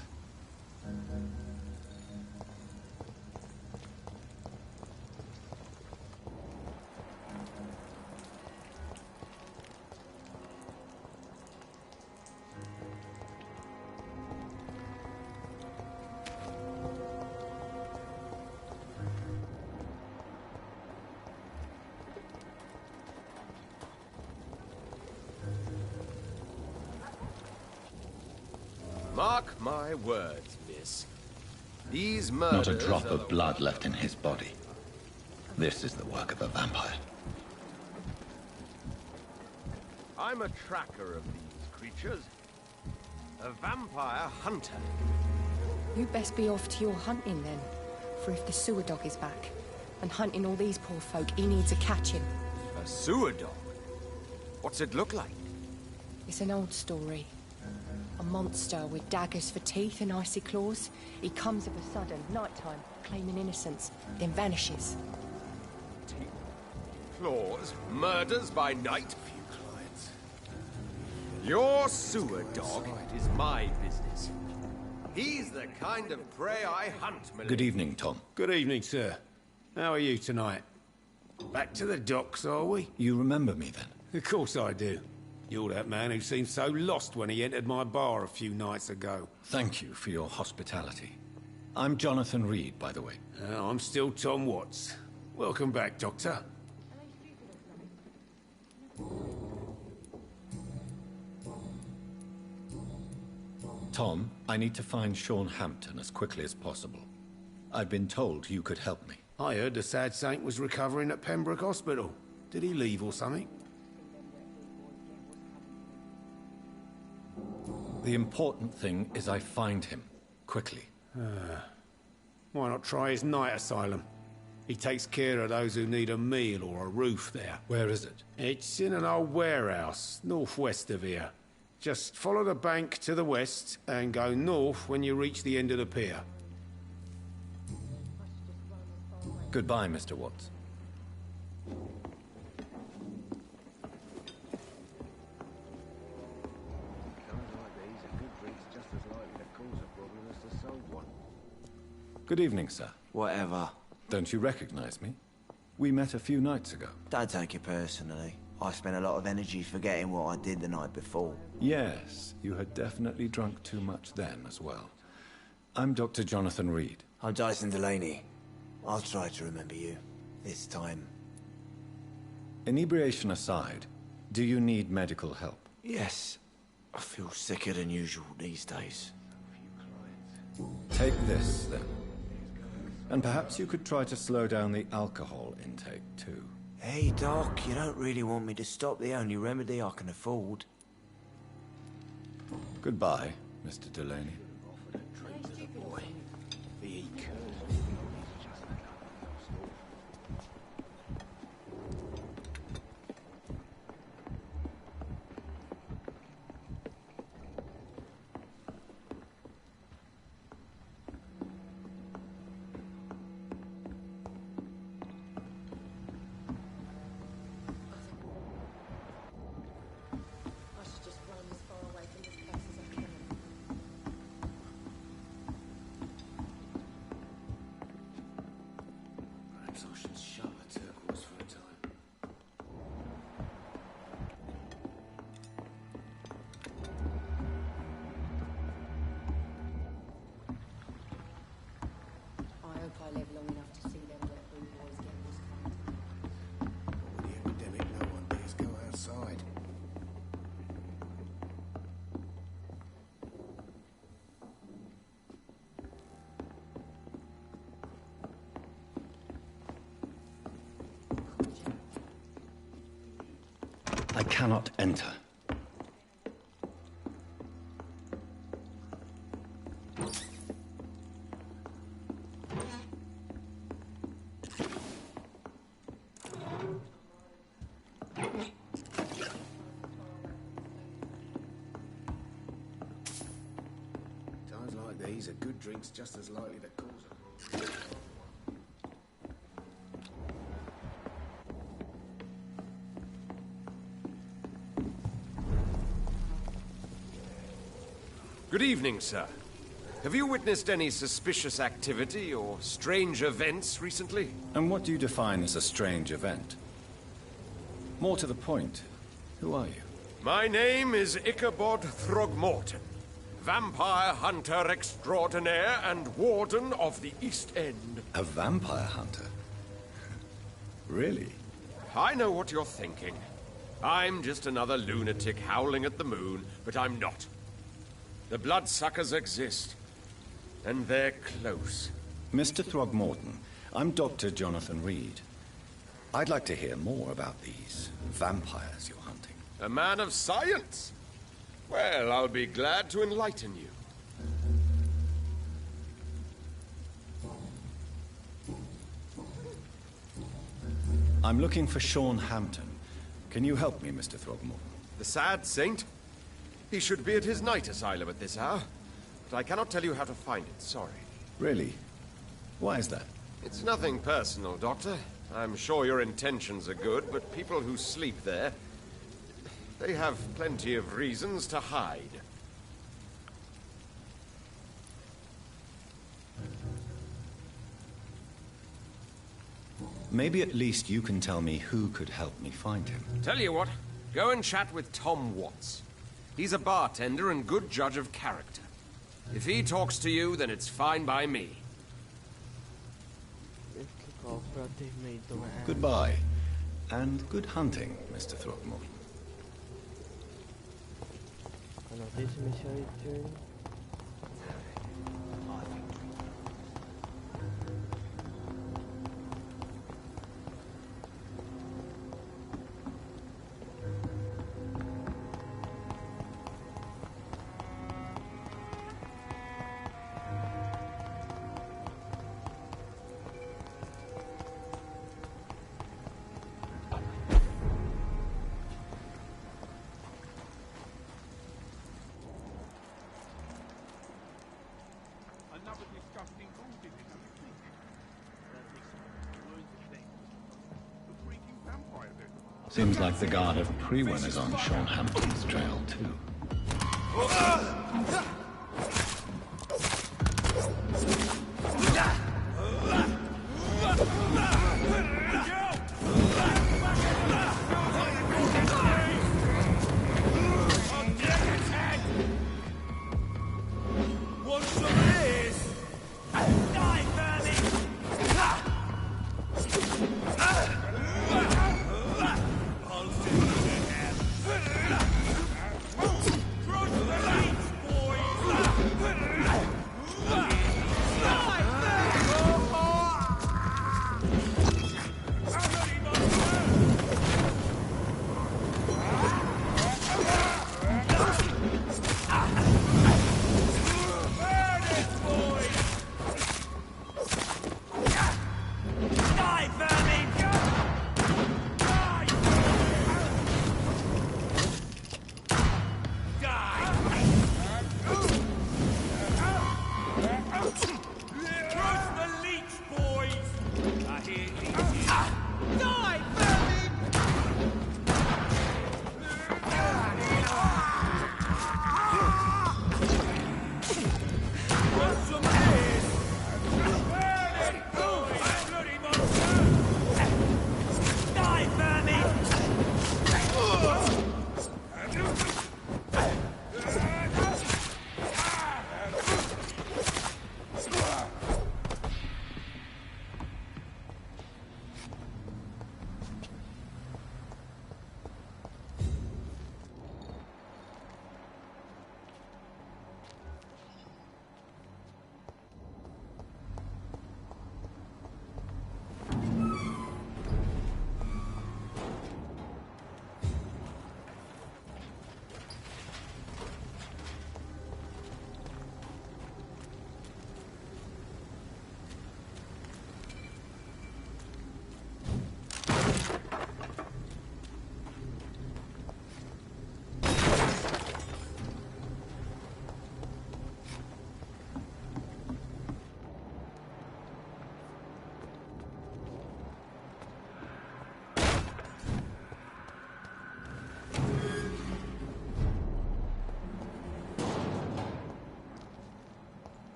Mark my words, miss. These murders... Not a drop of blood left in his body. This is the work of a vampire. I'm a tracker of these creatures. A vampire hunter. You'd best be off to your hunting then. For if the sewer dog is back, and hunting all these poor folk, he needs a catching. A sewer dog? What's it look like? It's an old story. A monster with daggers for teeth and icy claws. He comes of a sudden, nighttime, claiming innocence, then vanishes. Teeth, claws, murders by night? Few clients. Your sewer dog is my business. He's the kind of prey I hunt, my Good evening, Tom. Good evening, sir. How are you tonight? Back to the docks, are we? You remember me then? Of course I do. You're that man who seemed so lost when he entered my bar a few nights ago. Thank you for your hospitality. I'm Jonathan Reed, by the way. I'm still Tom Watts. Welcome back, Doctor. Tom, I need to find Sean Hampton as quickly as possible. I've been told you could help me. I heard the sad saint was recovering at Pembroke Hospital. Did he leave or something? The important thing is I find him. Quickly. Why not try his night asylum? He takes care of those who need a meal or a roof there. Where is it? It's in an old warehouse, northwest of here. Just follow the bank to the west and go north when you reach the end of the pier. Goodbye, Mr. Watts. Good evening, sir. Whatever. Don't you recognize me? We met a few nights ago. Don't take it personally. I spent a lot of energy forgetting what I did the night before. Yes, you had definitely drunk too much then as well. I'm Dr. Jonathan Reed. I'm Dyson Delaney. I'll try to remember you. This time. Inebriation aside, do you need medical help? Yes. I feel sicker than usual these days. Take this, then. And perhaps you could try to slow down the alcohol intake, too. Hey, Doc, you don't really want me to stop the only remedy I can afford. Goodbye, Mr. Delaney. I cannot enter. Times like these, a good drink's just as likely to cause it. Good evening, sir. Have you witnessed any suspicious activity or strange events recently? And what do you define as a strange event? More to the point, who are you? My name is Ichabod Throgmorton, vampire hunter extraordinaire and warden of the East End. A vampire hunter? Really? I know what you're thinking. I'm just another lunatic howling at the moon, but I'm not. The bloodsuckers exist, and they're close. Mr. Throgmorton, I'm Dr. Jonathan Reed. I'd like to hear more about these vampires you're hunting. A man of science? Well, I'll be glad to enlighten you. I'm looking for Sean Hampton. Can you help me, Mr. Throgmorton? The sad saint? He should be at his night asylum at this hour, but I cannot tell you how to find it, sorry. Really? Why is that? It's nothing personal, Doctor. I'm sure your intentions are good, but people who sleep there, they have plenty of reasons to hide. Maybe at least you can tell me who could help me find him. Tell you what, go and chat with Tom Watts. He's a bartender and good judge of character. If he talks to you, then it's fine by me. Goodbye, and good hunting, Mr. Throgmorton. Deze missie uitdoen. Seems like the guard of Prewen is on Sean Hampton's trail, too.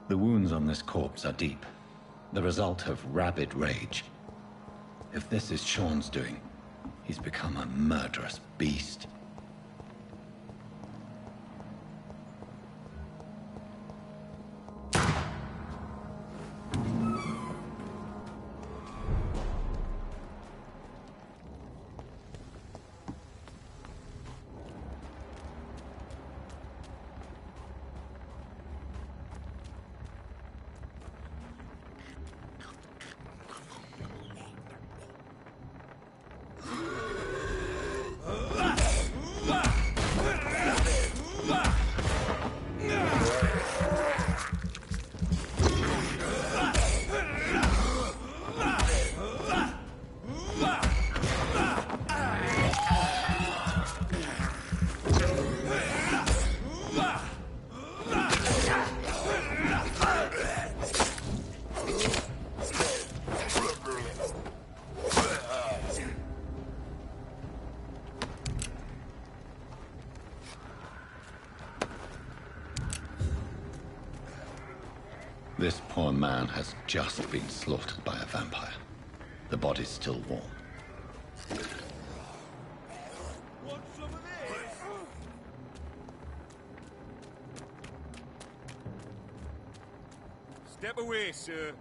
The wounds on this corpse are deep, the result of rabid rage. If this is Sean's doing, he's become a murderous beast. This poor man has just been slaughtered by a vampire. The body's still warm. Step away, sir.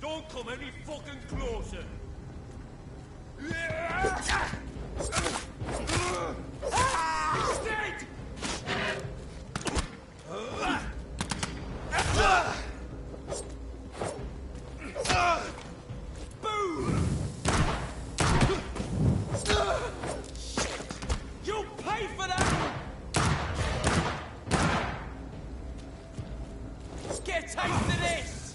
Don't come any fucking closer. Stay! You pay for that! Get a taste of this!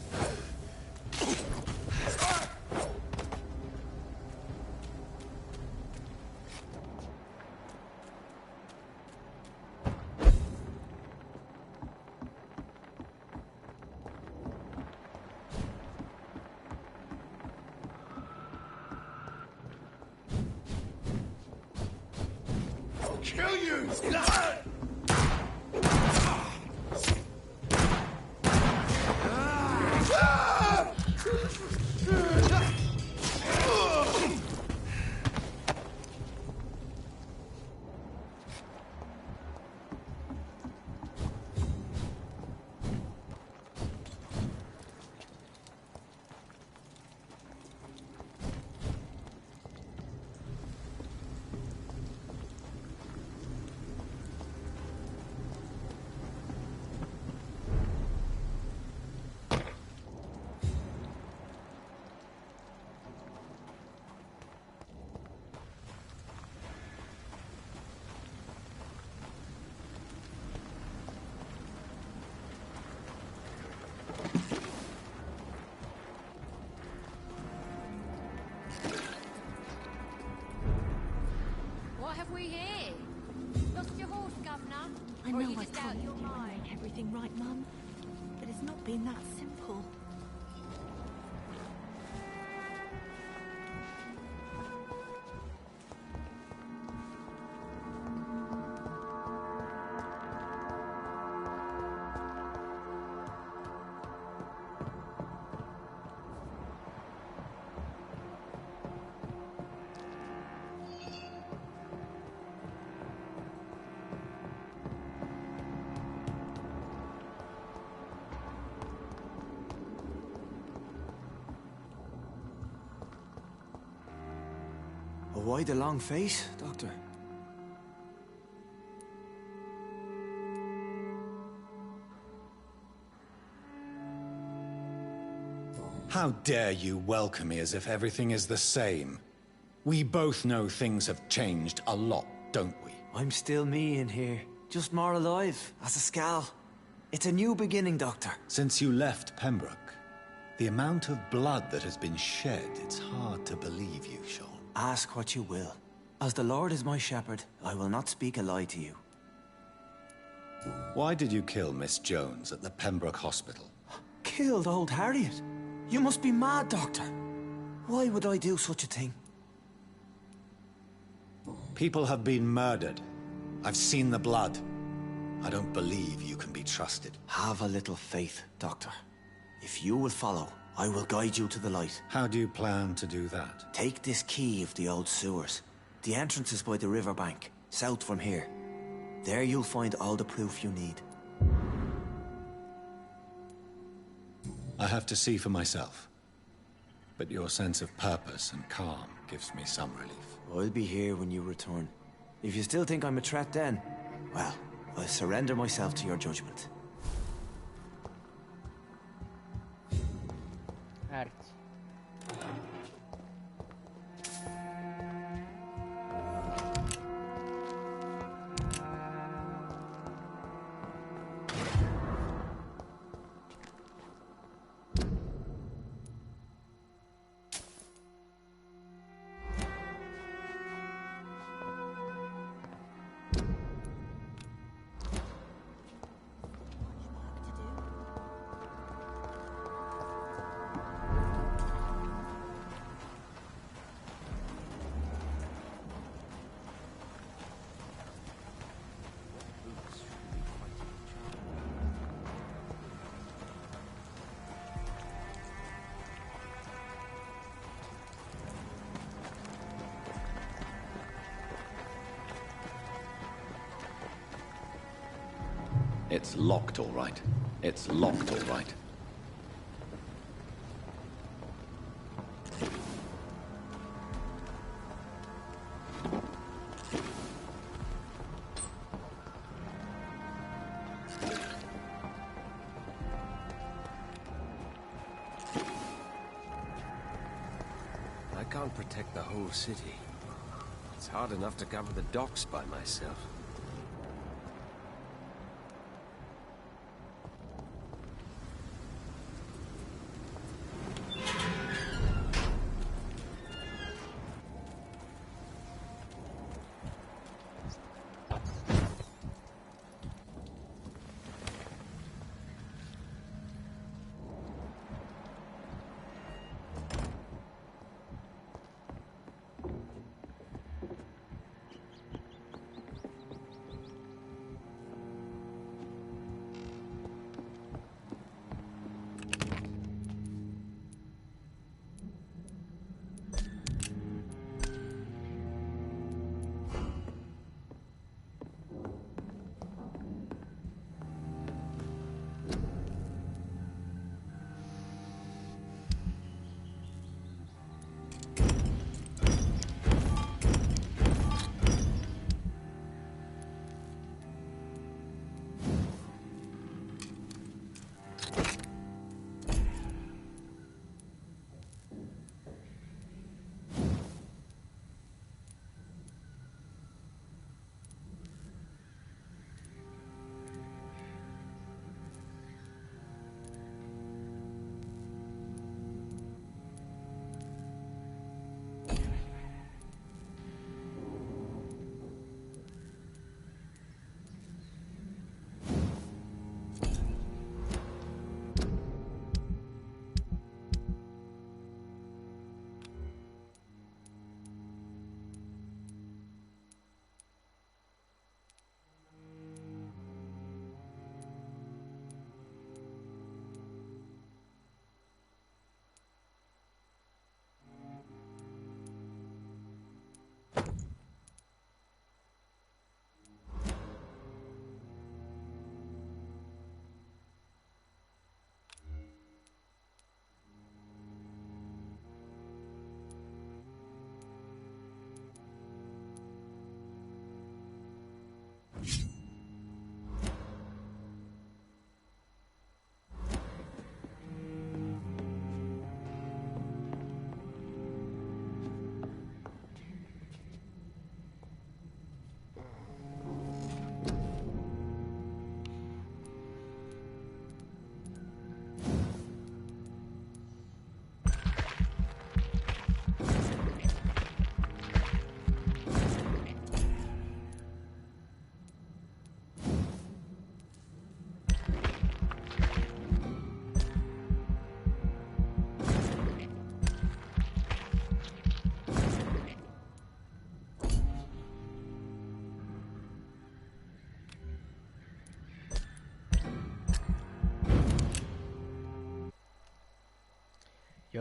What have we here? Lost your horse, Governor? I Or know you I just out told your you I mind? made everything right, Mum. But it's not been that simple. Why the long face, Doctor? How dare you welcome me as if everything is the same? We both know things have changed a lot, don't we? I'm still me in here, just more alive, as a Skal. It's a new beginning, Doctor. Since you left Pembroke, the amount of blood that has been shed, it's hard to believe you, Sean. Ask what you will. As the Lord is my shepherd, I will not speak a lie to you. Why did you kill Miss Jones at the Pembroke Hospital? Killed old Harriet? You must be mad, Doctor. Why would I do such a thing? People have been murdered. I've seen the blood. I don't believe you can be trusted. Have a little faith, Doctor. If you will follow, I will guide you to the light. How do you plan to do that? Take this key of the old sewers. The entrance is by the riverbank, south from here. There you'll find all the proof you need. I have to see for myself. But your sense of purpose and calm gives me some relief. I'll be here when you return. If you still think I'm a threat then, well, I'll surrender myself to your judgment. Art. It's locked, all right. It's locked, all right. I can't protect the whole city. It's hard enough to cover the docks by myself.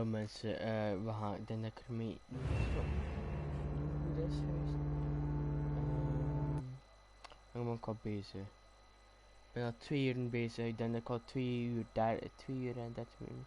Yo mensen, ik denk dat ik ermee stop. Hoe dat is geweest. Dan ben ik al bezig. Ik ben al 2 uur bezig. Ik denk dat ik al 2 uur en 30 minuten.